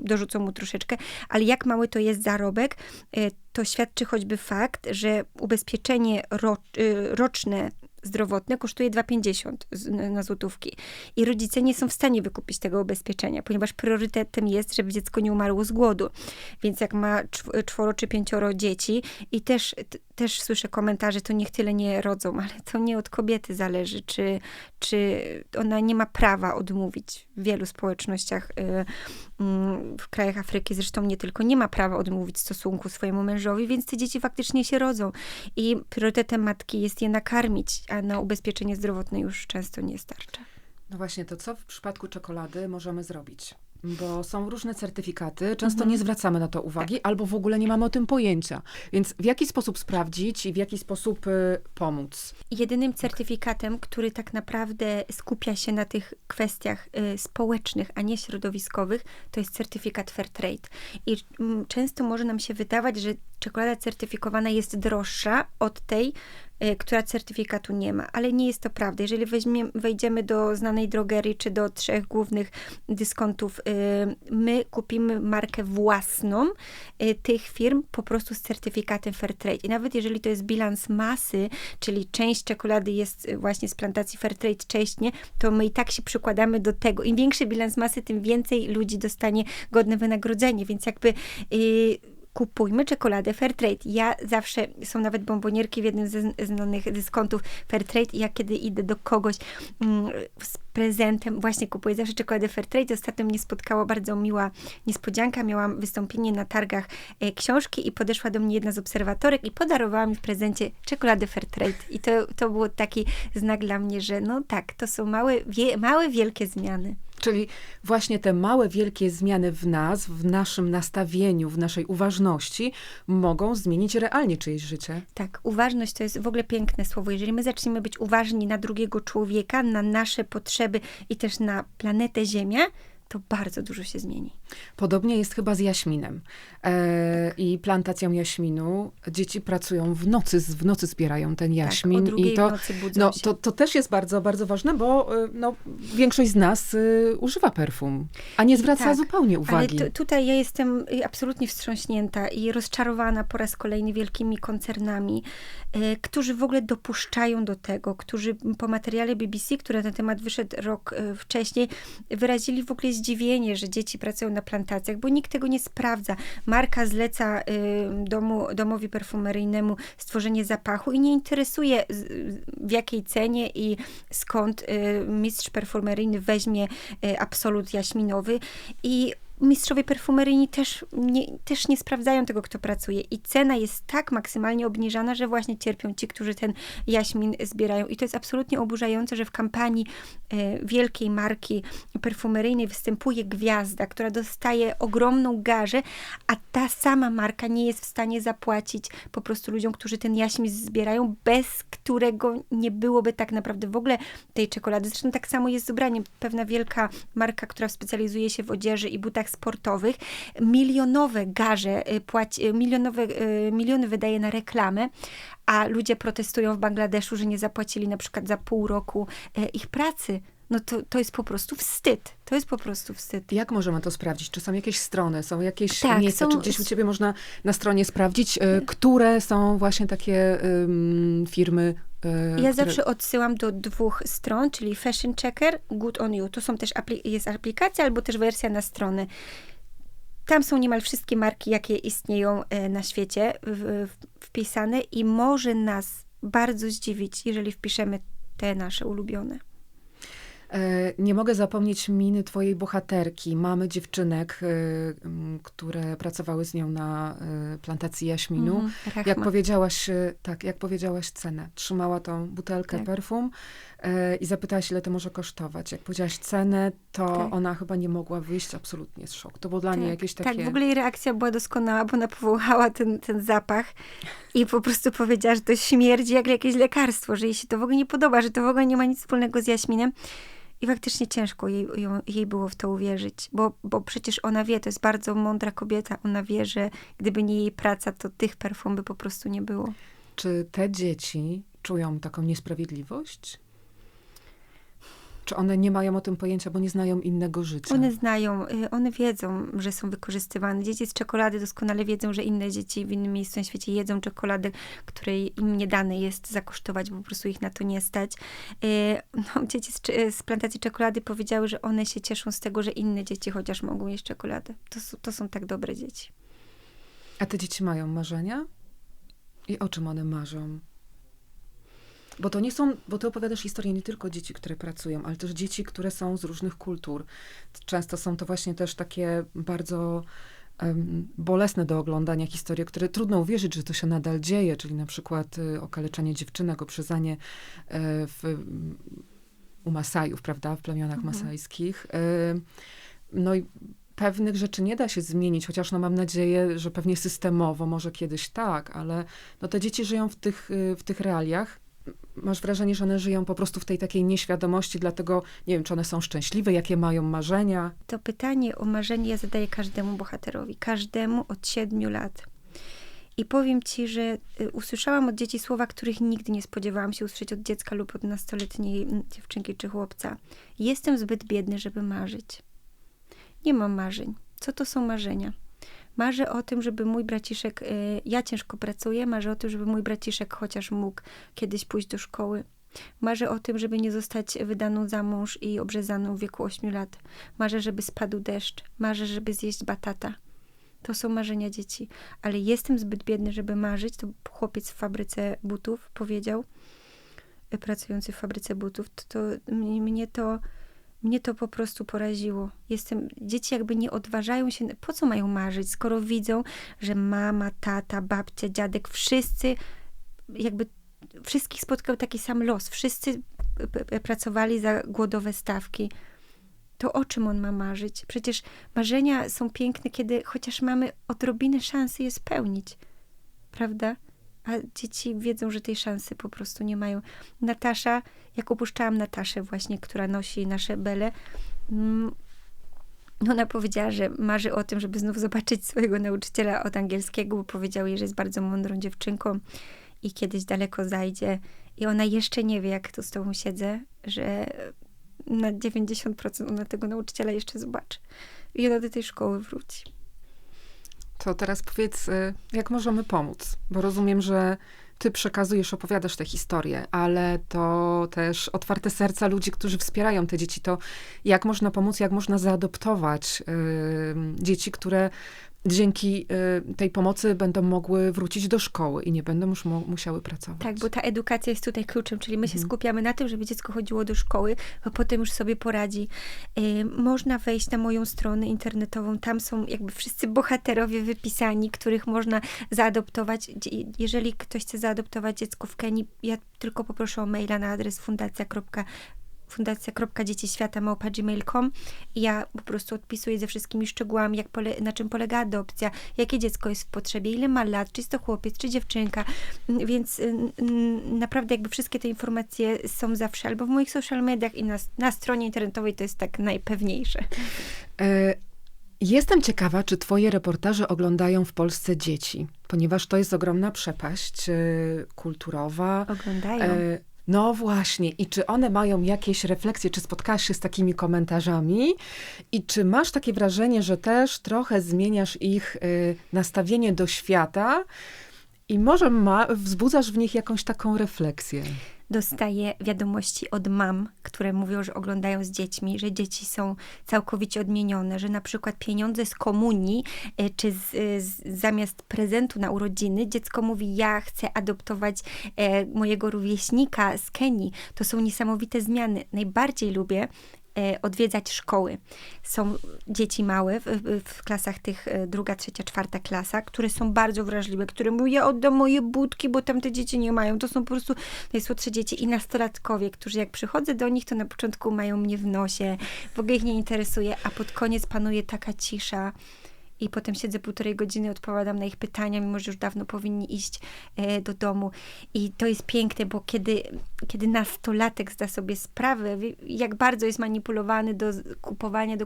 dorzucą mu troszeczkę, ale jak mały to jest zarobek, to świadczy choćby fakt, że ubezpieczenie roczne zdrowotne kosztuje 2,50 na złotówki. I rodzice nie są w stanie wykupić tego ubezpieczenia, ponieważ priorytetem jest, żeby dziecko nie umarło z głodu. Więc jak ma 4 czy 5 dzieci i też słyszę komentarze, to niech tyle nie rodzą, ale to nie od kobiety zależy, czy ona nie ma prawa odmówić w wielu społecznościach w krajach Afryki, zresztą nie tylko, nie ma prawa odmówić stosunku swojemu mężowi, więc te dzieci faktycznie się rodzą. I priorytetem matki jest je nakarmić, a na ubezpieczenie zdrowotne już często nie starcza. No właśnie, to co w przypadku czekolady możemy zrobić? Bo są różne certyfikaty, często nie zwracamy na to uwagi, albo w ogóle nie mamy o tym pojęcia. Więc w jaki sposób sprawdzić i w jaki sposób pomóc? Jedynym certyfikatem, który tak naprawdę skupia się na tych kwestiach społecznych, a nie środowiskowych, to jest certyfikat Fairtrade. I często może nam się wydawać, że czekolada certyfikowana jest droższa od tej, która certyfikatu nie ma, ale nie jest to prawda. Jeżeli wejdziemy do znanej drogerii, czy do 3 głównych dyskontów, my kupimy markę własną tych firm po prostu z certyfikatem Fairtrade. I nawet jeżeli to jest bilans masy, czyli część czekolady jest właśnie z plantacji Fairtrade, część nie, to my i tak się przykładamy do tego. Im większy bilans masy, tym więcej ludzi dostanie godne wynagrodzenie, więc jakby kupujmy czekoladę Fairtrade. Ja zawsze, są nawet bombonierki w jednym ze znanych dyskontów Fairtrade i ja kiedy idę do kogoś z prezentem, właśnie kupuję zawsze czekoladę Fairtrade. Ostatnio mnie spotkała bardzo miła niespodzianka. Miałam wystąpienie na targach książki i podeszła do mnie jedna z obserwatorek i podarowała mi w prezencie czekoladę Fairtrade. I to był taki znak dla mnie, że no tak, to są małe, wielkie zmiany. Czyli właśnie te małe, wielkie zmiany w nas, w naszym nastawieniu, w naszej uważności mogą zmienić realnie czyjeś życie. Tak, uważność to jest w ogóle piękne słowo. Jeżeli my zaczniemy być uważni na drugiego człowieka, na nasze potrzeby i też na planetę Ziemię, to bardzo dużo się zmieni. Podobnie jest chyba z jaśminem i plantacją jaśminu. Dzieci pracują w nocy zbierają ten jaśmin. Tak, o 2:00 i to, w nocy budzą się. to też jest bardzo, bardzo ważne, bo większość z nas używa perfum, a nie zwraca zupełnie uwagi. Ale tutaj ja jestem absolutnie wstrząśnięta i rozczarowana po raz kolejny wielkimi koncernami, którzy w ogóle dopuszczają do tego, którzy po materiale BBC, który na ten temat wyszedł rok wcześniej, wyrazili w ogóle zdziwienie, że dzieci pracują na plantacjach, bo nikt tego nie sprawdza. Marka zleca domowi perfumeryjnemu stworzenie zapachu i nie interesuje w jakiej cenie i skąd mistrz perfumeryjny weźmie absolut jaśminowy. I mistrzowie perfumeryjni też nie sprawdzają tego, kto pracuje. I cena jest tak maksymalnie obniżana, że właśnie cierpią ci, którzy ten jaśmin zbierają. I to jest absolutnie oburzające, że w kampanii wielkiej marki perfumeryjnej występuje gwiazda, która dostaje ogromną garzę, a ta sama marka nie jest w stanie zapłacić po prostu ludziom, którzy ten jaśmin zbierają, bez którego nie byłoby tak naprawdę w ogóle tej czekolady. Zresztą tak samo jest z ubraniem. Pewna wielka marka, która specjalizuje się w odzieży i butach sportowych, milionowe garze płaci, miliony wydaje na reklamę, a ludzie protestują w Bangladeszu, że nie zapłacili na przykład za pół roku ich pracy. No to jest po prostu wstyd. To jest po prostu wstyd. Jak możemy to sprawdzić? Czy są jakieś strony, są jakieś Tak, miejsca, czy gdzieś u ciebie można na stronie sprawdzić, które są właśnie takie firmy, Ja zawsze odsyłam do 2 stron, czyli Fashion Checker, Good on You. To są też jest aplikacja albo też wersja na stronę. Tam są niemal wszystkie marki, jakie istnieją na świecie wpisane i może nas bardzo zdziwić, jeżeli wpiszemy te nasze ulubione. Nie mogę zapomnieć miny twojej bohaterki, mamy dziewczynek, które pracowały z nią na plantacji jaśminu. Jak powiedziałaś cenę. Trzymała tą butelkę perfum i zapytałaś, ile to może kosztować. Jak powiedziałaś cenę, to ona chyba nie mogła wyjść absolutnie z szoku. To było dla niej jakieś takie... Tak, w ogóle jej reakcja była doskonała, bo ona powołała ten zapach i po prostu powiedziała, że to śmierdzi jak jakieś lekarstwo, że jej się to w ogóle nie podoba, że to w ogóle nie ma nic wspólnego z jaśminem. I faktycznie ciężko jej było w to uwierzyć, bo przecież ona wie, to jest bardzo mądra kobieta, ona wie, że gdyby nie jej praca, to tych perfum by po prostu nie było. Czy te dzieci czują taką niesprawiedliwość? Czy one nie mają o tym pojęcia, bo nie znają innego życia? One znają, one wiedzą, że są wykorzystywane. Dzieci z czekolady doskonale wiedzą, że inne dzieci w innym miejscu na świecie jedzą czekoladę, której im nie dane jest zakosztować, bo po prostu ich na to nie stać. No, dzieci z plantacji czekolady powiedziały, że one się cieszą z tego, że inne dzieci chociaż mogą jeść czekoladę. To są tak dobre dzieci. A te dzieci mają marzenia? I o czym one marzą? Bo ty opowiadasz historię nie tylko dzieci, które pracują, ale też dzieci, które są z różnych kultur. Często są to właśnie też takie bardzo bolesne do oglądania historie, które trudno uwierzyć, że to się nadal dzieje, czyli na przykład okaleczanie dziewczynek, oprzezanie u Masajów, prawda, w plemionach masajskich. No i pewnych rzeczy nie da się zmienić, chociaż no mam nadzieję, że pewnie systemowo, może kiedyś tak, ale no te dzieci żyją w tych realiach. Masz wrażenie, że one żyją po prostu w tej takiej nieświadomości, dlatego nie wiem, czy one są szczęśliwe, jakie mają marzenia. To pytanie o marzenie ja zadaję każdemu bohaterowi, każdemu od 7 lat. I powiem ci, że usłyszałam od dzieci słowa, których nigdy nie spodziewałam się usłyszeć od dziecka lub od nastoletniej dziewczynki czy chłopca. Jestem zbyt biedny, żeby marzyć. Nie mam marzeń. Co to są marzenia? Marzę o tym, żeby mój braciszek, ja ciężko pracuję, marzę o tym, żeby mój braciszek chociaż mógł kiedyś pójść do szkoły. Marzę o tym, żeby nie zostać wydaną za mąż i obrzezaną w wieku 8 lat. Marzę, żeby spadł deszcz. Marzę, żeby zjeść batata. To są marzenia dzieci. Ale jestem zbyt biedny, żeby marzyć. To chłopiec w fabryce butów powiedział, pracujący w fabryce butów. Mnie to po prostu poraziło. Dzieci jakby nie odważają się, po co mają marzyć, skoro widzą, że mama, tata, babcia, dziadek, wszyscy, jakby wszystkich spotkał taki sam los. Wszyscy pracowali za głodowe stawki. To o czym on ma marzyć? Przecież marzenia są piękne, kiedy chociaż mamy odrobinę szansy je spełnić. Prawda? A dzieci wiedzą, że tej szansy po prostu nie mają. Natasza, jak upuszczałam Nataszę właśnie, która nosi nasze bele, ona powiedziała, że marzy o tym, żeby znów zobaczyć swojego nauczyciela od angielskiego, bo powiedział jej, że jest bardzo mądrą dziewczynką i kiedyś daleko zajdzie. I ona jeszcze nie wie, jak tu z tobą siedzę, że na 90% ona tego nauczyciela jeszcze zobaczy. I ona do tej szkoły wróci. To teraz powiedz, jak możemy pomóc? Bo rozumiem, że ty przekazujesz, opowiadasz tę historię, ale to też otwarte serca ludzi, którzy wspierają te dzieci. To jak można pomóc, jak można zaadoptować dzieci, które dzięki tej pomocy będą mogły wrócić do szkoły i nie będą już musiały pracować. Tak, bo ta edukacja jest tutaj kluczem, czyli my się skupiamy na tym, żeby dziecko chodziło do szkoły, a potem już sobie poradzi. Można wejść na moją stronę internetową, tam są jakby wszyscy bohaterowie wypisani, których można zaadoptować. Jeżeli ktoś chce zaadoptować dziecko w Kenii, ja tylko poproszę o maila na adres fundacja.dzieciświata@gmail.com i ja po prostu odpisuję ze wszystkimi szczegółami, na czym polega adopcja, jakie dziecko jest w potrzebie, ile ma lat, czy jest to chłopiec, czy dziewczynka, więc naprawdę jakby wszystkie te informacje są zawsze albo w moich social mediach i na stronie internetowej to jest tak najpewniejsze. Jestem ciekawa, czy twoje reportaże oglądają w Polsce dzieci, ponieważ to jest ogromna przepaść kulturowa. Oglądają. No właśnie. I czy one mają jakieś refleksje? Czy spotkałaś się z takimi komentarzami? I czy masz takie wrażenie, że też trochę zmieniasz ich nastawienie do świata i może wzbudzasz w nich jakąś taką refleksję? Dostaję wiadomości od mam, które mówią, że oglądają z dziećmi, że dzieci są całkowicie odmienione, że na przykład pieniądze z komunii, czy zamiast prezentu na urodziny, dziecko mówi, ja chcę adoptować mojego rówieśnika z Kenii. To są niesamowite zmiany. Najbardziej lubię odwiedzać szkoły. Są dzieci małe w klasach tych 2., 3., 4. klasa, które są bardzo wrażliwe, które mówią, ja oddam moje budki, bo tamte dzieci nie mają. To są po prostu najsłodsze dzieci i nastolatkowie, którzy jak przychodzę do nich, to na początku mają mnie w nosie, w ogóle ich nie interesuje, a pod koniec panuje taka cisza. I potem siedzę 1,5 godziny, odpowiadam na ich pytania, mimo że już dawno powinni iść do domu. I to jest piękne, bo kiedy nastolatek zda sobie sprawę, jak bardzo jest manipulowany do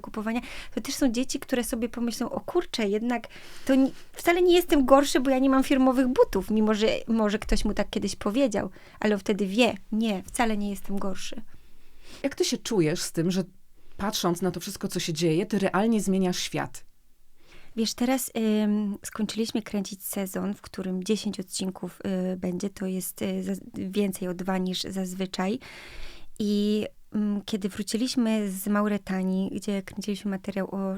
kupowania, to też są dzieci, które sobie pomyślą, o kurczę, jednak to wcale nie jestem gorszy, bo ja nie mam firmowych butów, mimo że może ktoś mu tak kiedyś powiedział, ale on wtedy wie, nie, wcale nie jestem gorszy. Jak ty się czujesz z tym, że patrząc na to wszystko, co się dzieje, ty realnie zmieniasz świat? Wiesz, teraz skończyliśmy kręcić sezon, w którym 10 odcinków będzie. To jest więcej o 2 niż zazwyczaj. I kiedy wróciliśmy z Mauretanii, gdzie kręciliśmy materiał o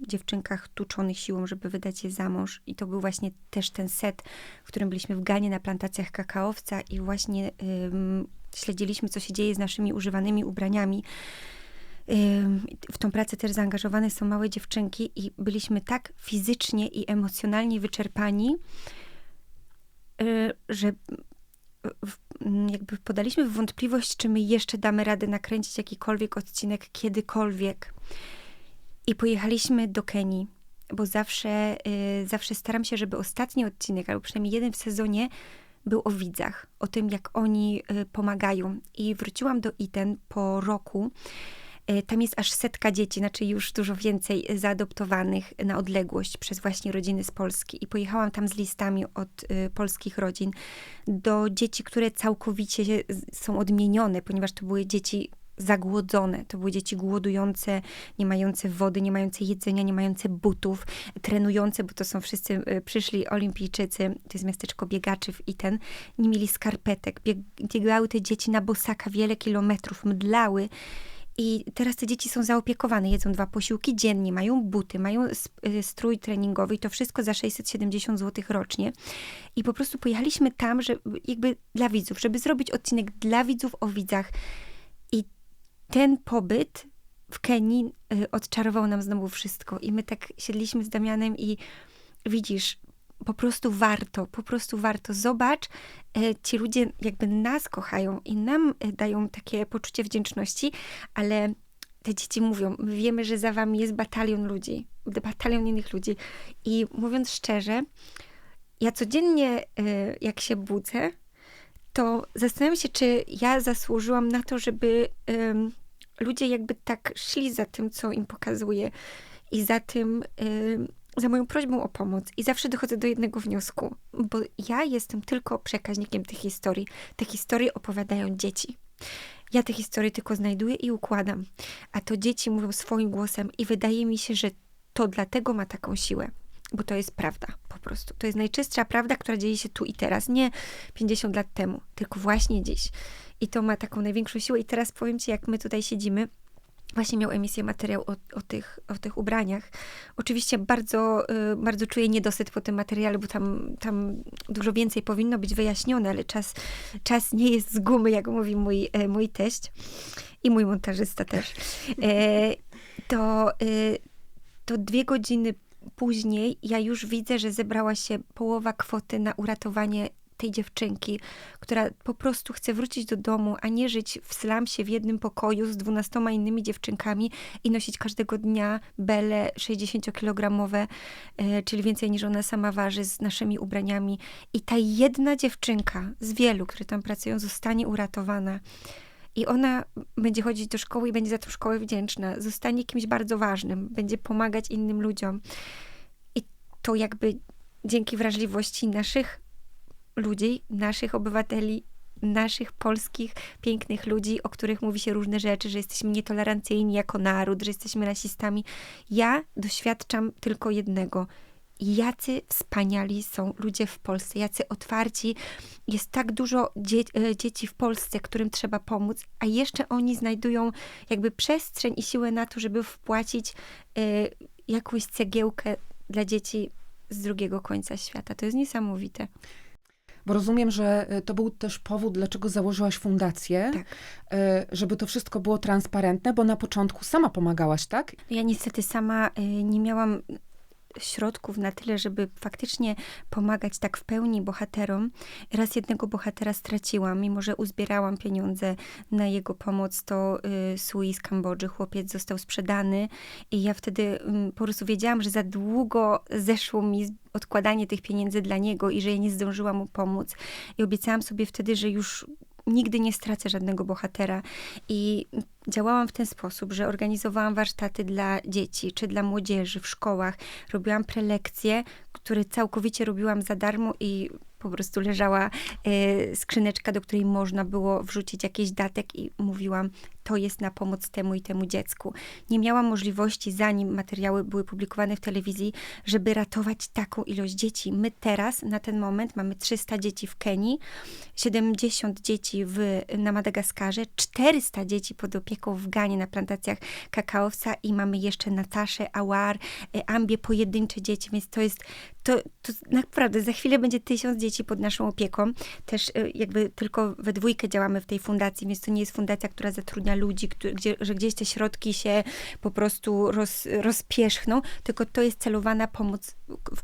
dziewczynkach tuczonych siłą, żeby wydać je za mąż. I to był właśnie też ten set, w którym byliśmy w Ganie na plantacjach kakaowca i właśnie śledziliśmy, co się dzieje z naszymi używanymi ubraniami. W tą pracę też zaangażowane są małe dziewczynki i byliśmy tak fizycznie i emocjonalnie wyczerpani, że jakby podaliśmy w wątpliwość, czy my jeszcze damy radę nakręcić jakikolwiek odcinek kiedykolwiek. I pojechaliśmy do Kenii, bo zawsze staram się, żeby ostatni odcinek, albo przynajmniej jeden w sezonie, był o widzach, o tym, jak oni pomagają. I wróciłam do Iten po roku. Tam jest aż 100 dzieci, znaczy już dużo więcej zaadoptowanych na odległość przez właśnie rodziny z Polski. I pojechałam tam z listami od polskich rodzin do dzieci, które całkowicie są odmienione, ponieważ to były dzieci zagłodzone. To były dzieci głodujące, nie mające wody, nie mające jedzenia, nie mające butów, trenujące, bo to są wszyscy przyszli olimpijczycy, to jest miasteczko biegaczy w Iten, nie mieli skarpetek. Biegały te dzieci na bosaka wiele kilometrów, mdlały. I teraz te dzieci są zaopiekowane, jedzą 2 posiłki dziennie, mają buty, mają strój treningowy i to wszystko za 670 zł rocznie. I po prostu pojechaliśmy tam, że jakby dla widzów, żeby zrobić odcinek dla widzów o widzach. I ten pobyt w Kenii odczarował nam znowu wszystko. I my tak siedliśmy z Damianem i widzisz, po prostu warto. Zobacz, ci ludzie jakby nas kochają i nam dają takie poczucie wdzięczności, ale te dzieci mówią, my wiemy, że za wami jest batalion ludzi, batalion innych ludzi. I mówiąc szczerze, ja codziennie, jak się budzę, to zastanawiam się, czy ja zasłużyłam na to, żeby ludzie jakby tak szli za tym, co im pokazuję i za tym, za moją prośbą o pomoc. I zawsze dochodzę do jednego wniosku, bo ja jestem tylko przekaźnikiem tych historii. Te historie opowiadają dzieci. Ja te historie tylko znajduję i układam, a to dzieci mówią swoim głosem i wydaje mi się, że to dlatego ma taką siłę, bo to jest prawda po prostu. To jest najczystsza prawda, która dzieje się tu i teraz, nie 50 lat temu, tylko właśnie dziś. I to ma taką największą siłę. I teraz powiem ci, jak my tutaj siedzimy, właśnie miał emisję materiał o tych ubraniach. Oczywiście bardzo, bardzo czuję niedosyt po tym materiale, bo tam dużo więcej powinno być wyjaśnione, ale czas nie jest z gumy, jak mówi mój teść i mój montażysta też. To 2 godziny później ja już widzę, że zebrała się połowa kwoty na uratowanie tej dziewczynki, która po prostu chce wrócić do domu, a nie żyć w slumsie w jednym pokoju z 12 innymi dziewczynkami i nosić każdego dnia bele 60-kilogramowe, czyli więcej niż ona sama waży, z naszymi ubraniami. I ta jedna dziewczynka z wielu, które tam pracują, zostanie uratowana. I ona będzie chodzić do szkoły i będzie za tą szkołę wdzięczna. Zostanie kimś bardzo ważnym. Będzie pomagać innym ludziom. I to jakby dzięki wrażliwości naszych ludzi, naszych obywateli, naszych polskich, pięknych ludzi, o których mówi się różne rzeczy, że jesteśmy nietolerancyjni jako naród, że jesteśmy rasistami. Ja doświadczam tylko jednego. Jacy wspaniali są ludzie w Polsce, jacy otwarci. Jest tak dużo dzieci w Polsce, którym trzeba pomóc, a jeszcze oni znajdują jakby przestrzeń i siłę na to, żeby wpłacić jakąś cegiełkę dla dzieci z drugiego końca świata. To jest niesamowite. Bo rozumiem, że to był też powód, dlaczego założyłaś fundację, Tak. Żeby to wszystko było transparentne, bo na początku sama pomagałaś, tak? Ja niestety sama nie miałam środków na tyle, żeby faktycznie pomagać tak w pełni bohaterom. Raz jednego bohatera straciłam, mimo że uzbierałam pieniądze na jego pomoc, to Sui z Kambodży, chłopiec został sprzedany i ja wtedy po prostu wiedziałam, że za długo zeszło mi odkładanie tych pieniędzy dla niego i że ja nie zdążyłam mu pomóc. I obiecałam sobie wtedy, że już nigdy nie stracę żadnego bohatera. I działałam w ten sposób, że organizowałam warsztaty dla dzieci czy dla młodzieży w szkołach. Robiłam prelekcje, które całkowicie robiłam za darmo i po prostu leżała skrzyneczka, do której można było wrzucić jakiś datek i mówiłam, to jest na pomoc temu i temu dziecku. Nie miałam możliwości, zanim materiały były publikowane w telewizji, żeby ratować taką ilość dzieci. My teraz, na ten moment, mamy 300 dzieci w Kenii, 70 dzieci na Madagaskarze, 400 dzieci pod opieką w Ganie na plantacjach kakaowca i mamy jeszcze Nataszę, Awar, Ambie, pojedyncze dzieci, więc to naprawdę za chwilę będzie 1000 dzieci pod naszą opieką. Też jakby tylko we dwójkę działamy w tej fundacji, więc to nie jest fundacja, która zatrudnia ludzi, że gdzieś te środki się po prostu rozpierzchną, tylko to jest celowana pomoc w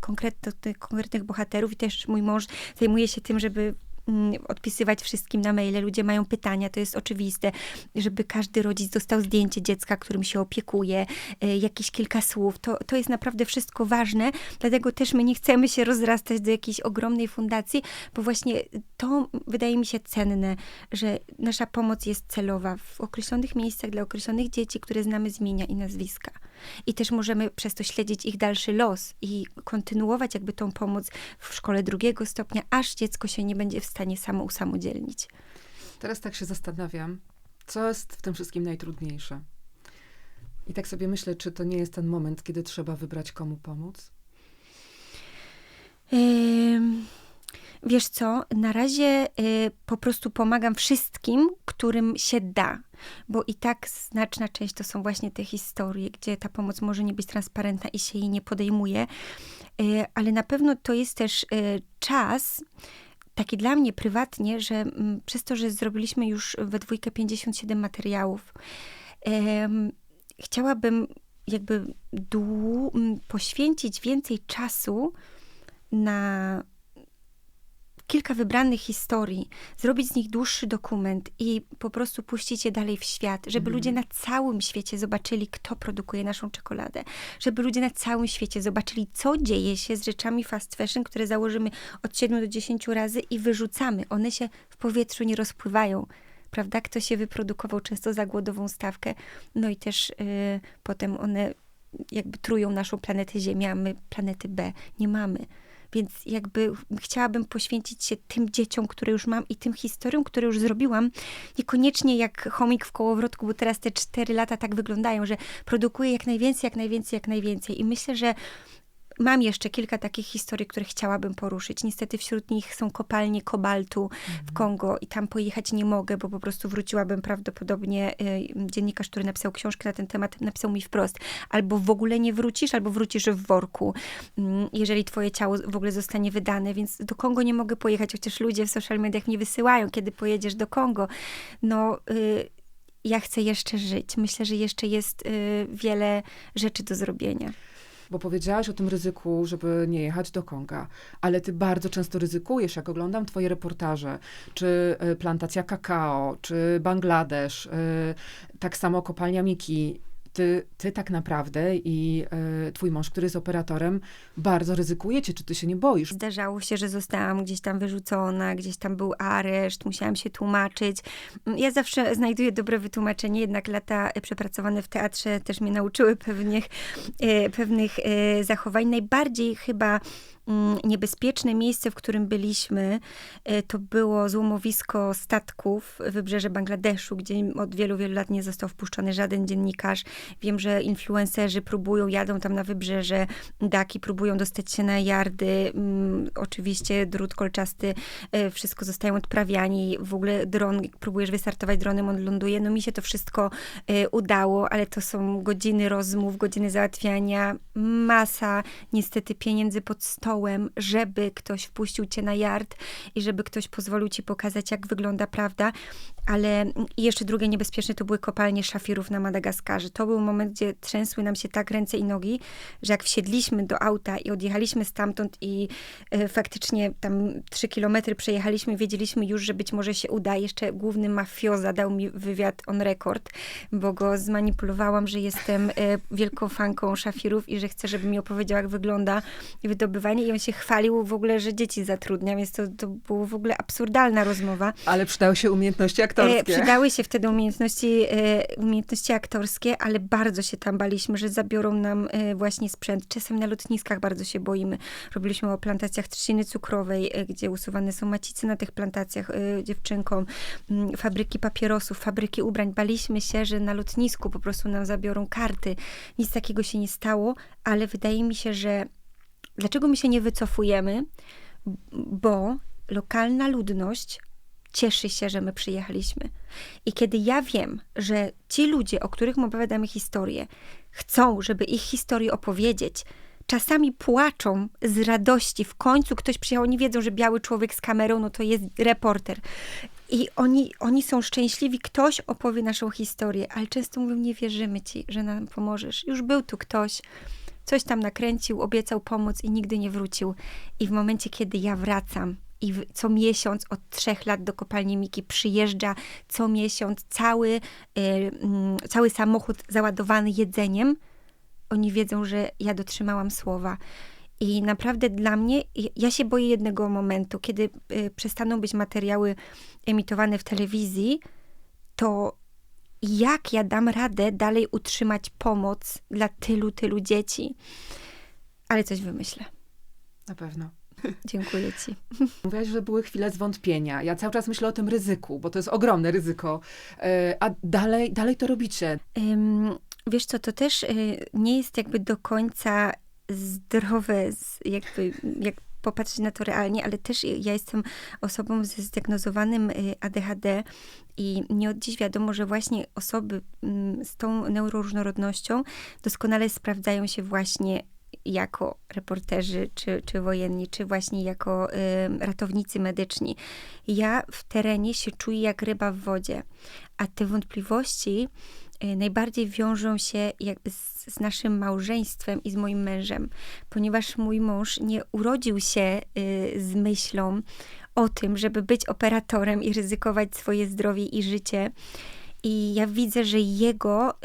konkretnych bohaterów i też mój mąż zajmuje się tym, żeby odpisywać wszystkim na maile. Ludzie mają pytania, to jest oczywiste, żeby każdy rodzic dostał zdjęcie dziecka, którym się opiekuje, jakieś kilka słów. To jest naprawdę wszystko ważne, dlatego też my nie chcemy się rozrastać do jakiejś ogromnej fundacji, bo właśnie to wydaje mi się cenne, że nasza pomoc jest celowa w określonych miejscach dla określonych dzieci, które znamy z imienia i nazwiska. I też możemy przez to śledzić ich dalszy los i kontynuować jakby tą pomoc w szkole 2. stopnia, aż dziecko się nie będzie w stanie samo usamodzielnić. Teraz tak się zastanawiam, co jest w tym wszystkim najtrudniejsze. I tak sobie myślę, czy to nie jest ten moment, kiedy trzeba wybrać, komu pomóc? Wiesz co, na razie po prostu pomagam wszystkim, którym się da, bo i tak znaczna część to są właśnie te historie, gdzie ta pomoc może nie być transparentna i się jej nie podejmuje, ale na pewno to jest też czas, taki dla mnie prywatnie, że przez to, że zrobiliśmy już we dwójkę 57 materiałów, chciałabym jakby poświęcić więcej czasu na kilka wybranych historii, zrobić z nich dłuższy dokument i po prostu puścić je dalej w świat, żeby ludzie na całym świecie zobaczyli, kto produkuje naszą czekoladę, żeby ludzie na całym świecie zobaczyli, co dzieje się z rzeczami fast fashion, które założymy od 7 do 10 razy i wyrzucamy. One się w powietrzu nie rozpływają. Prawda? Ktoś się wyprodukował często za głodową stawkę, no i też potem one jakby trują naszą planetę Ziemia, a my planety B nie mamy. Więc jakby chciałabym poświęcić się tym dzieciom, które już mam i tym historiom, które już zrobiłam. Niekoniecznie jak chomik w kołowrotku, bo teraz te 4 lata tak wyglądają, że produkuję jak najwięcej, jak najwięcej, jak najwięcej. I myślę, że mam jeszcze kilka takich historii, które chciałabym poruszyć. Niestety wśród nich są kopalnie kobaltu w Kongo i tam pojechać nie mogę, bo po prostu wróciłabym prawdopodobnie. Dziennikarz, który napisał książkę na ten temat, napisał mi wprost: albo w ogóle nie wrócisz, albo wrócisz w worku, jeżeli twoje ciało w ogóle zostanie wydane. Więc do Kongo nie mogę pojechać, chociaż ludzie w social mediach mnie wysyłają, kiedy pojedziesz do Kongo. Ja chcę jeszcze żyć. Myślę, że jeszcze jest wiele rzeczy do zrobienia. Bo powiedziałaś o tym ryzyku, żeby nie jechać do Konga, ale ty bardzo często ryzykujesz, jak oglądam twoje reportaże, czy plantacja kakao, czy Bangladesz, tak samo kopalnia Miki. Ty tak naprawdę i twój mąż, który jest operatorem, bardzo ryzykujecie. Czy ty się nie boisz? Zdarzało się, że zostałam gdzieś tam wyrzucona, gdzieś tam był areszt, musiałam się tłumaczyć. Ja zawsze znajduję dobre wytłumaczenie, jednak lata przepracowane w teatrze też mnie nauczyły pewnych zachowań. Najbardziej chyba niebezpieczne miejsce, w którym byliśmy, to było złomowisko statków, wybrzeże Bangladeszu, gdzie od wielu, wielu lat nie został wpuszczony żaden dziennikarz. Wiem, że influencerzy jadą tam na wybrzeże, daki próbują dostać się na yardy, oczywiście drut kolczasty, wszystko zostają odprawiani, w ogóle dron, próbujesz wystartować dronem, on ląduje. No mi się to wszystko udało, ale to są godziny rozmów, godziny załatwiania, masa niestety pieniędzy pod stołem, żeby ktoś wpuścił cię na yard i żeby ktoś pozwolił ci pokazać, jak wygląda prawda. Ale i jeszcze drugie niebezpieczne to były kopalnie szafirów na Madagaskarze. To był moment, gdzie trzęsły nam się tak ręce i nogi, że jak wsiedliśmy do auta i odjechaliśmy stamtąd i faktycznie tam 3 kilometry przejechaliśmy, wiedzieliśmy już, że być może się uda. Jeszcze główny mafioza dał mi wywiad on record, bo go zmanipulowałam, że jestem wielką fanką szafirów i że chcę, żeby mi opowiedział, jak wygląda wydobywanie. i on się chwalił w ogóle, że dzieci zatrudnia, więc to było w ogóle absurdalna rozmowa. Ale przydały się umiejętności aktorskie. Przydały się wtedy umiejętności aktorskie, ale bardzo się tam baliśmy, że zabiorą nam właśnie sprzęt. Czasem na lotniskach bardzo się boimy. Robiliśmy o plantacjach trzciny cukrowej, gdzie usuwane są macice na tych plantacjach dziewczynkom, fabryki papierosów, fabryki ubrań. Baliśmy się, że na lotnisku po prostu nam zabiorą karty. Nic takiego się nie stało, ale wydaje mi się, że dlaczego my się nie wycofujemy? Bo lokalna ludność cieszy się, że my przyjechaliśmy. I kiedy ja wiem, że ci ludzie, o których opowiadamy historię, chcą, żeby ich historię opowiedzieć, czasami płaczą z radości. W końcu ktoś przyjechał, oni wiedzą, że biały człowiek z kamerą, no to jest reporter. I oni są szczęśliwi, ktoś opowie naszą historię, ale często mówią, nie wierzymy ci, że nam pomożesz. Już był tu ktoś, coś tam nakręcił, obiecał pomóc i nigdy nie wrócił. I w momencie, kiedy ja wracam i co miesiąc od 3 lat do kopalni Miki przyjeżdża co miesiąc cały samochód załadowany jedzeniem, oni wiedzą, że ja dotrzymałam słowa. I naprawdę dla mnie, ja się boję jednego momentu, kiedy przestaną być materiały emitowane w telewizji, to jak ja dam radę dalej utrzymać pomoc dla tylu dzieci. Ale coś wymyślę. Na pewno. Dziękuję ci. Mówiłaś, że były chwile zwątpienia. Ja cały czas myślę o tym ryzyku, bo to jest ogromne ryzyko. A dalej to robicie. Wiesz co, to też nie jest jakby do końca zdrowe, jakby jak popatrzeć na to realnie, ale też ja jestem osobą ze zdiagnozowanym ADHD i nie od dziś wiadomo, że właśnie osoby z tą neuroróżnorodnością doskonale sprawdzają się właśnie jako reporterzy, czy wojenni, czy właśnie jako ratownicy medyczni. Ja w terenie się czuję jak ryba w wodzie, a te wątpliwości najbardziej wiążą się jakby z naszym małżeństwem i z moim mężem, ponieważ mój mąż nie urodził się z myślą o tym, żeby być operatorem i ryzykować swoje zdrowie i życie. I ja widzę, że jego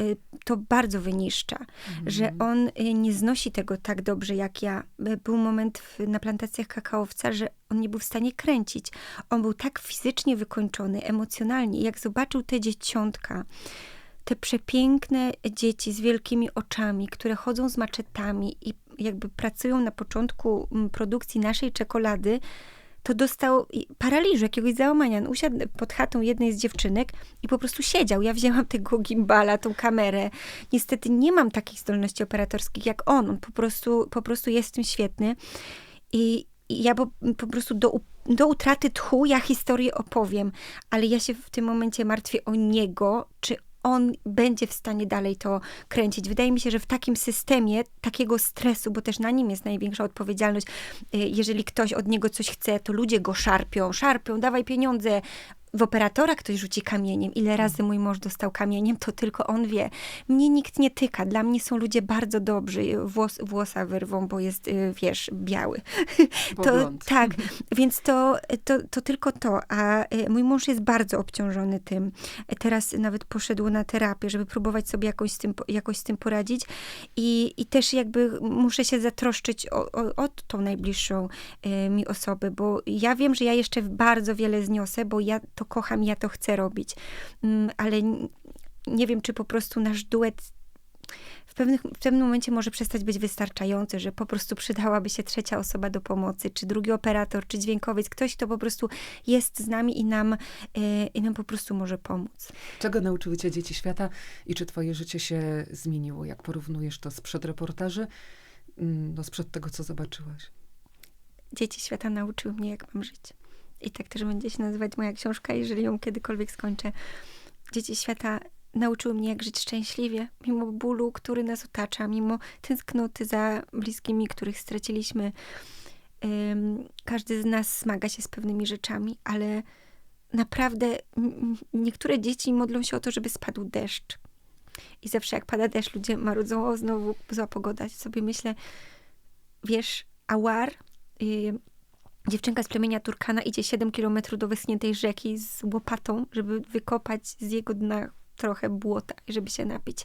to bardzo wyniszcza, że on nie znosi tego tak dobrze jak ja. Był moment na plantacjach kakaowca, że on nie był w stanie kręcić. On był tak fizycznie wykończony, emocjonalnie. Jak zobaczył te dzieciątka, te przepiękne dzieci z wielkimi oczami, które chodzą z maczetami i jakby pracują na początku produkcji naszej czekolady, to dostał paraliżu, jakiegoś załamania. On usiadł pod chatą jednej z dziewczynek i po prostu siedział. Ja wzięłam tego gimbala, tą kamerę. Niestety nie mam takich zdolności operatorskich jak on. On po prostu jest w tym świetny. I ja po prostu do utraty tchu ja historię opowiem, ale ja się w tym momencie martwię o niego, czy on będzie w stanie dalej to kręcić. Wydaje mi się, że w takim systemie, takiego stresu, bo też na nim jest największa odpowiedzialność, jeżeli ktoś od niego coś chce, to ludzie go szarpią, dawaj pieniądze. W operatora ktoś rzuci kamieniem. Ile razy mój mąż dostał kamieniem, to tylko on wie. Mnie nikt nie tyka. Dla mnie są ludzie bardzo dobrzy. Włosa wyrwą, bo jest, wiesz, biały. Tak, więc to tylko to. A mój mąż jest bardzo obciążony tym. Teraz nawet poszedł na terapię, żeby próbować sobie jakoś z tym poradzić. I też jakby muszę się zatroszczyć o tą najbliższą mi osobę, bo ja wiem, że ja jeszcze bardzo wiele zniosę, bo ja to kocham, ja to chcę robić. Ale nie wiem, czy po prostu nasz duet w pewnym momencie może przestać być wystarczający, że po prostu przydałaby się trzecia osoba do pomocy, czy drugi operator, czy dźwiękowiec, ktoś, kto po prostu jest z nami i nam po prostu może pomóc. Czego nauczyły cię dzieci świata i czy twoje życie się zmieniło? Jak porównujesz to sprzed reportaży, sprzed tego, co zobaczyłaś? Dzieci świata nauczyły mnie, jak mam żyć. I tak też będzie się nazywać moja książka, jeżeli ją kiedykolwiek skończę. Dzieci świata nauczyły mnie, jak żyć szczęśliwie, mimo bólu, który nas otacza, mimo tęsknoty za bliskimi, których straciliśmy. Każdy z nas zmaga się z pewnymi rzeczami, ale naprawdę niektóre dzieci modlą się o to, żeby spadł deszcz. I zawsze jak pada deszcz, ludzie marudzą, o znowu zła pogoda. Sobie myślę, wiesz, Awar, dziewczynka z plemienia Turkana idzie 7 kilometrów do wyschniętej rzeki z łopatą, żeby wykopać z jego dna trochę błota i żeby się napić.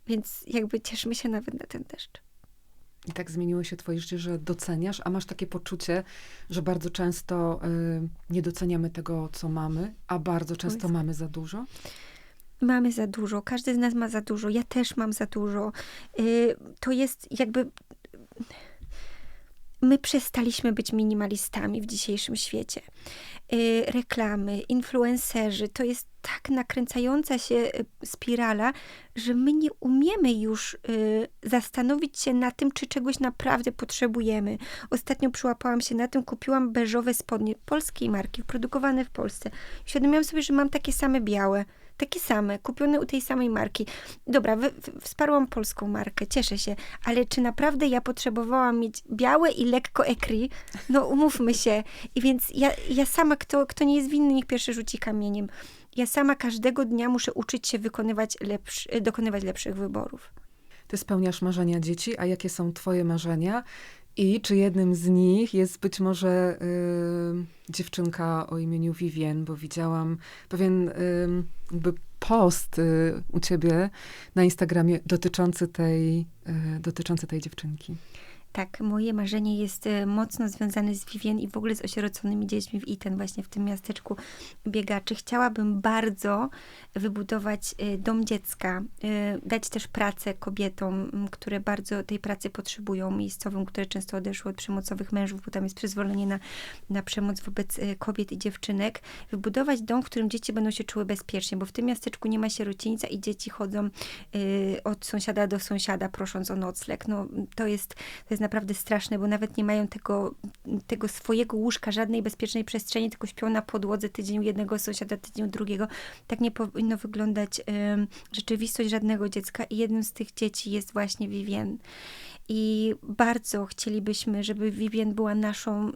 Więc jakby cieszmy się nawet na ten deszcz. I tak zmieniło się twoje życie, że doceniasz, a masz takie poczucie, że bardzo często nie doceniamy tego, co mamy, a bardzo często mamy za dużo? Mamy za dużo, każdy z nas ma za dużo, ja też mam za dużo. To jest jakby... My przestaliśmy być minimalistami w dzisiejszym świecie. Reklamy, influencerzy, to jest tak nakręcająca się spirala, że my nie umiemy już zastanowić się na tym, czy czegoś naprawdę potrzebujemy. Ostatnio przyłapałam się na tym, kupiłam beżowe spodnie polskiej marki, produkowane w Polsce. Uświadomiłam sobie, że mam takie same białe. Takie same, kupione u tej samej marki. Dobra, wsparłam polską markę, cieszę się, ale czy naprawdę ja potrzebowałam mieć białe i lekko écrit? No umówmy się. I więc ja sama, kto nie jest winny, niech pierwszy rzuci kamieniem. Ja sama każdego dnia muszę uczyć się dokonywać lepszych wyborów. Ty spełniasz marzenia dzieci, a jakie są twoje marzenia? I czy jednym z nich jest być może dziewczynka o imieniu Vivien, bo widziałam pewien jakby post u ciebie na Instagramie dotyczący tej dziewczynki. Tak, moje marzenie jest mocno związane z Vivien i w ogóle z osieroconymi dziećmi w Iten, właśnie w tym miasteczku biegaczy. Chciałabym bardzo wybudować dom dziecka, dać też pracę kobietom, które bardzo tej pracy potrzebują, miejscowym, które często odeszły od przemocowych mężów, bo tam jest przyzwolenie na przemoc wobec kobiet i dziewczynek. Wybudować dom, w którym dzieci będą się czuły bezpiecznie, bo w tym miasteczku nie ma sierocińca i dzieci chodzą od sąsiada do sąsiada, prosząc o nocleg. No, to jest naprawdę straszne, bo nawet nie mają tego swojego łóżka, żadnej bezpiecznej przestrzeni, tylko śpią na podłodze, tydzień u jednego sąsiada, tydzień u drugiego. Tak nie powinno wyglądać rzeczywistość żadnego dziecka i jednym z tych dzieci jest właśnie Vivien. I bardzo chcielibyśmy, żeby Vivien była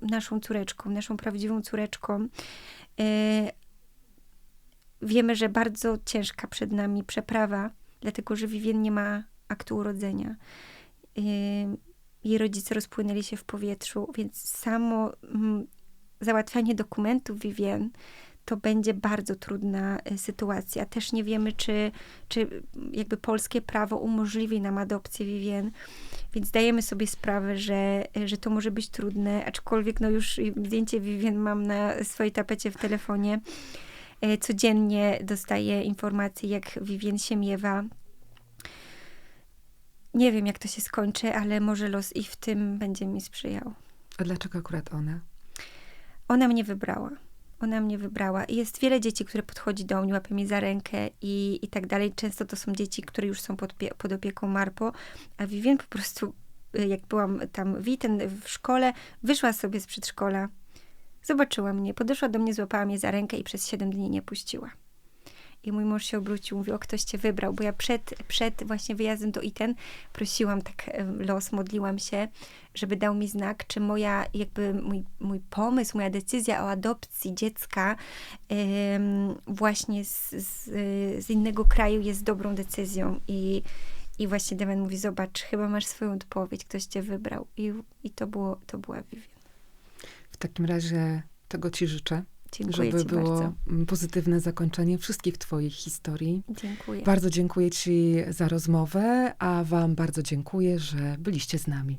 naszą córeczką, naszą prawdziwą córeczką. Wiemy, że bardzo ciężka przed nami przeprawa, dlatego, że Vivien nie ma aktu urodzenia. Jej rodzice rozpłynęli się w powietrzu, więc samo załatwianie dokumentów Vivien to będzie bardzo trudna sytuacja. Też nie wiemy, czy jakby polskie prawo umożliwi nam adopcję Vivien, więc zdajemy sobie sprawę, że to może być trudne, aczkolwiek no już zdjęcie Vivien mam na swojej tapecie w telefonie. Codziennie dostaję informacje, jak Vivien się miewa. Nie wiem, jak to się skończy, ale może los i w tym będzie mi sprzyjał. A dlaczego akurat ona? Ona mnie wybrała. I jest wiele dzieci, które podchodzi do mnie, łapie mnie za rękę i tak dalej. Często to są dzieci, które już są pod opieką Marpo, a Vivien po prostu, jak byłam tam w szkole, wyszła sobie z przedszkola, zobaczyła mnie, podeszła do mnie, złapała mnie za rękę i przez 7 dni nie puściła. I mój mąż się obrócił, mówił, ktoś cię wybrał, bo ja przed właśnie wyjazdem do Iten prosiłam tak los, modliłam się, żeby dał mi znak, czy mój pomysł, moja decyzja o adopcji dziecka właśnie z innego kraju jest dobrą decyzją. I właśnie Damian mówi, zobacz, chyba masz swoją odpowiedź, ktoś cię wybrał. I to była Vivien. W takim razie tego ci życzę. Dziękuję żeby ci było bardzo. pozytywne zakończenie wszystkich twoich historii. Dziękuję. Bardzo dziękuję ci za rozmowę, a wam bardzo dziękuję, że byliście z nami.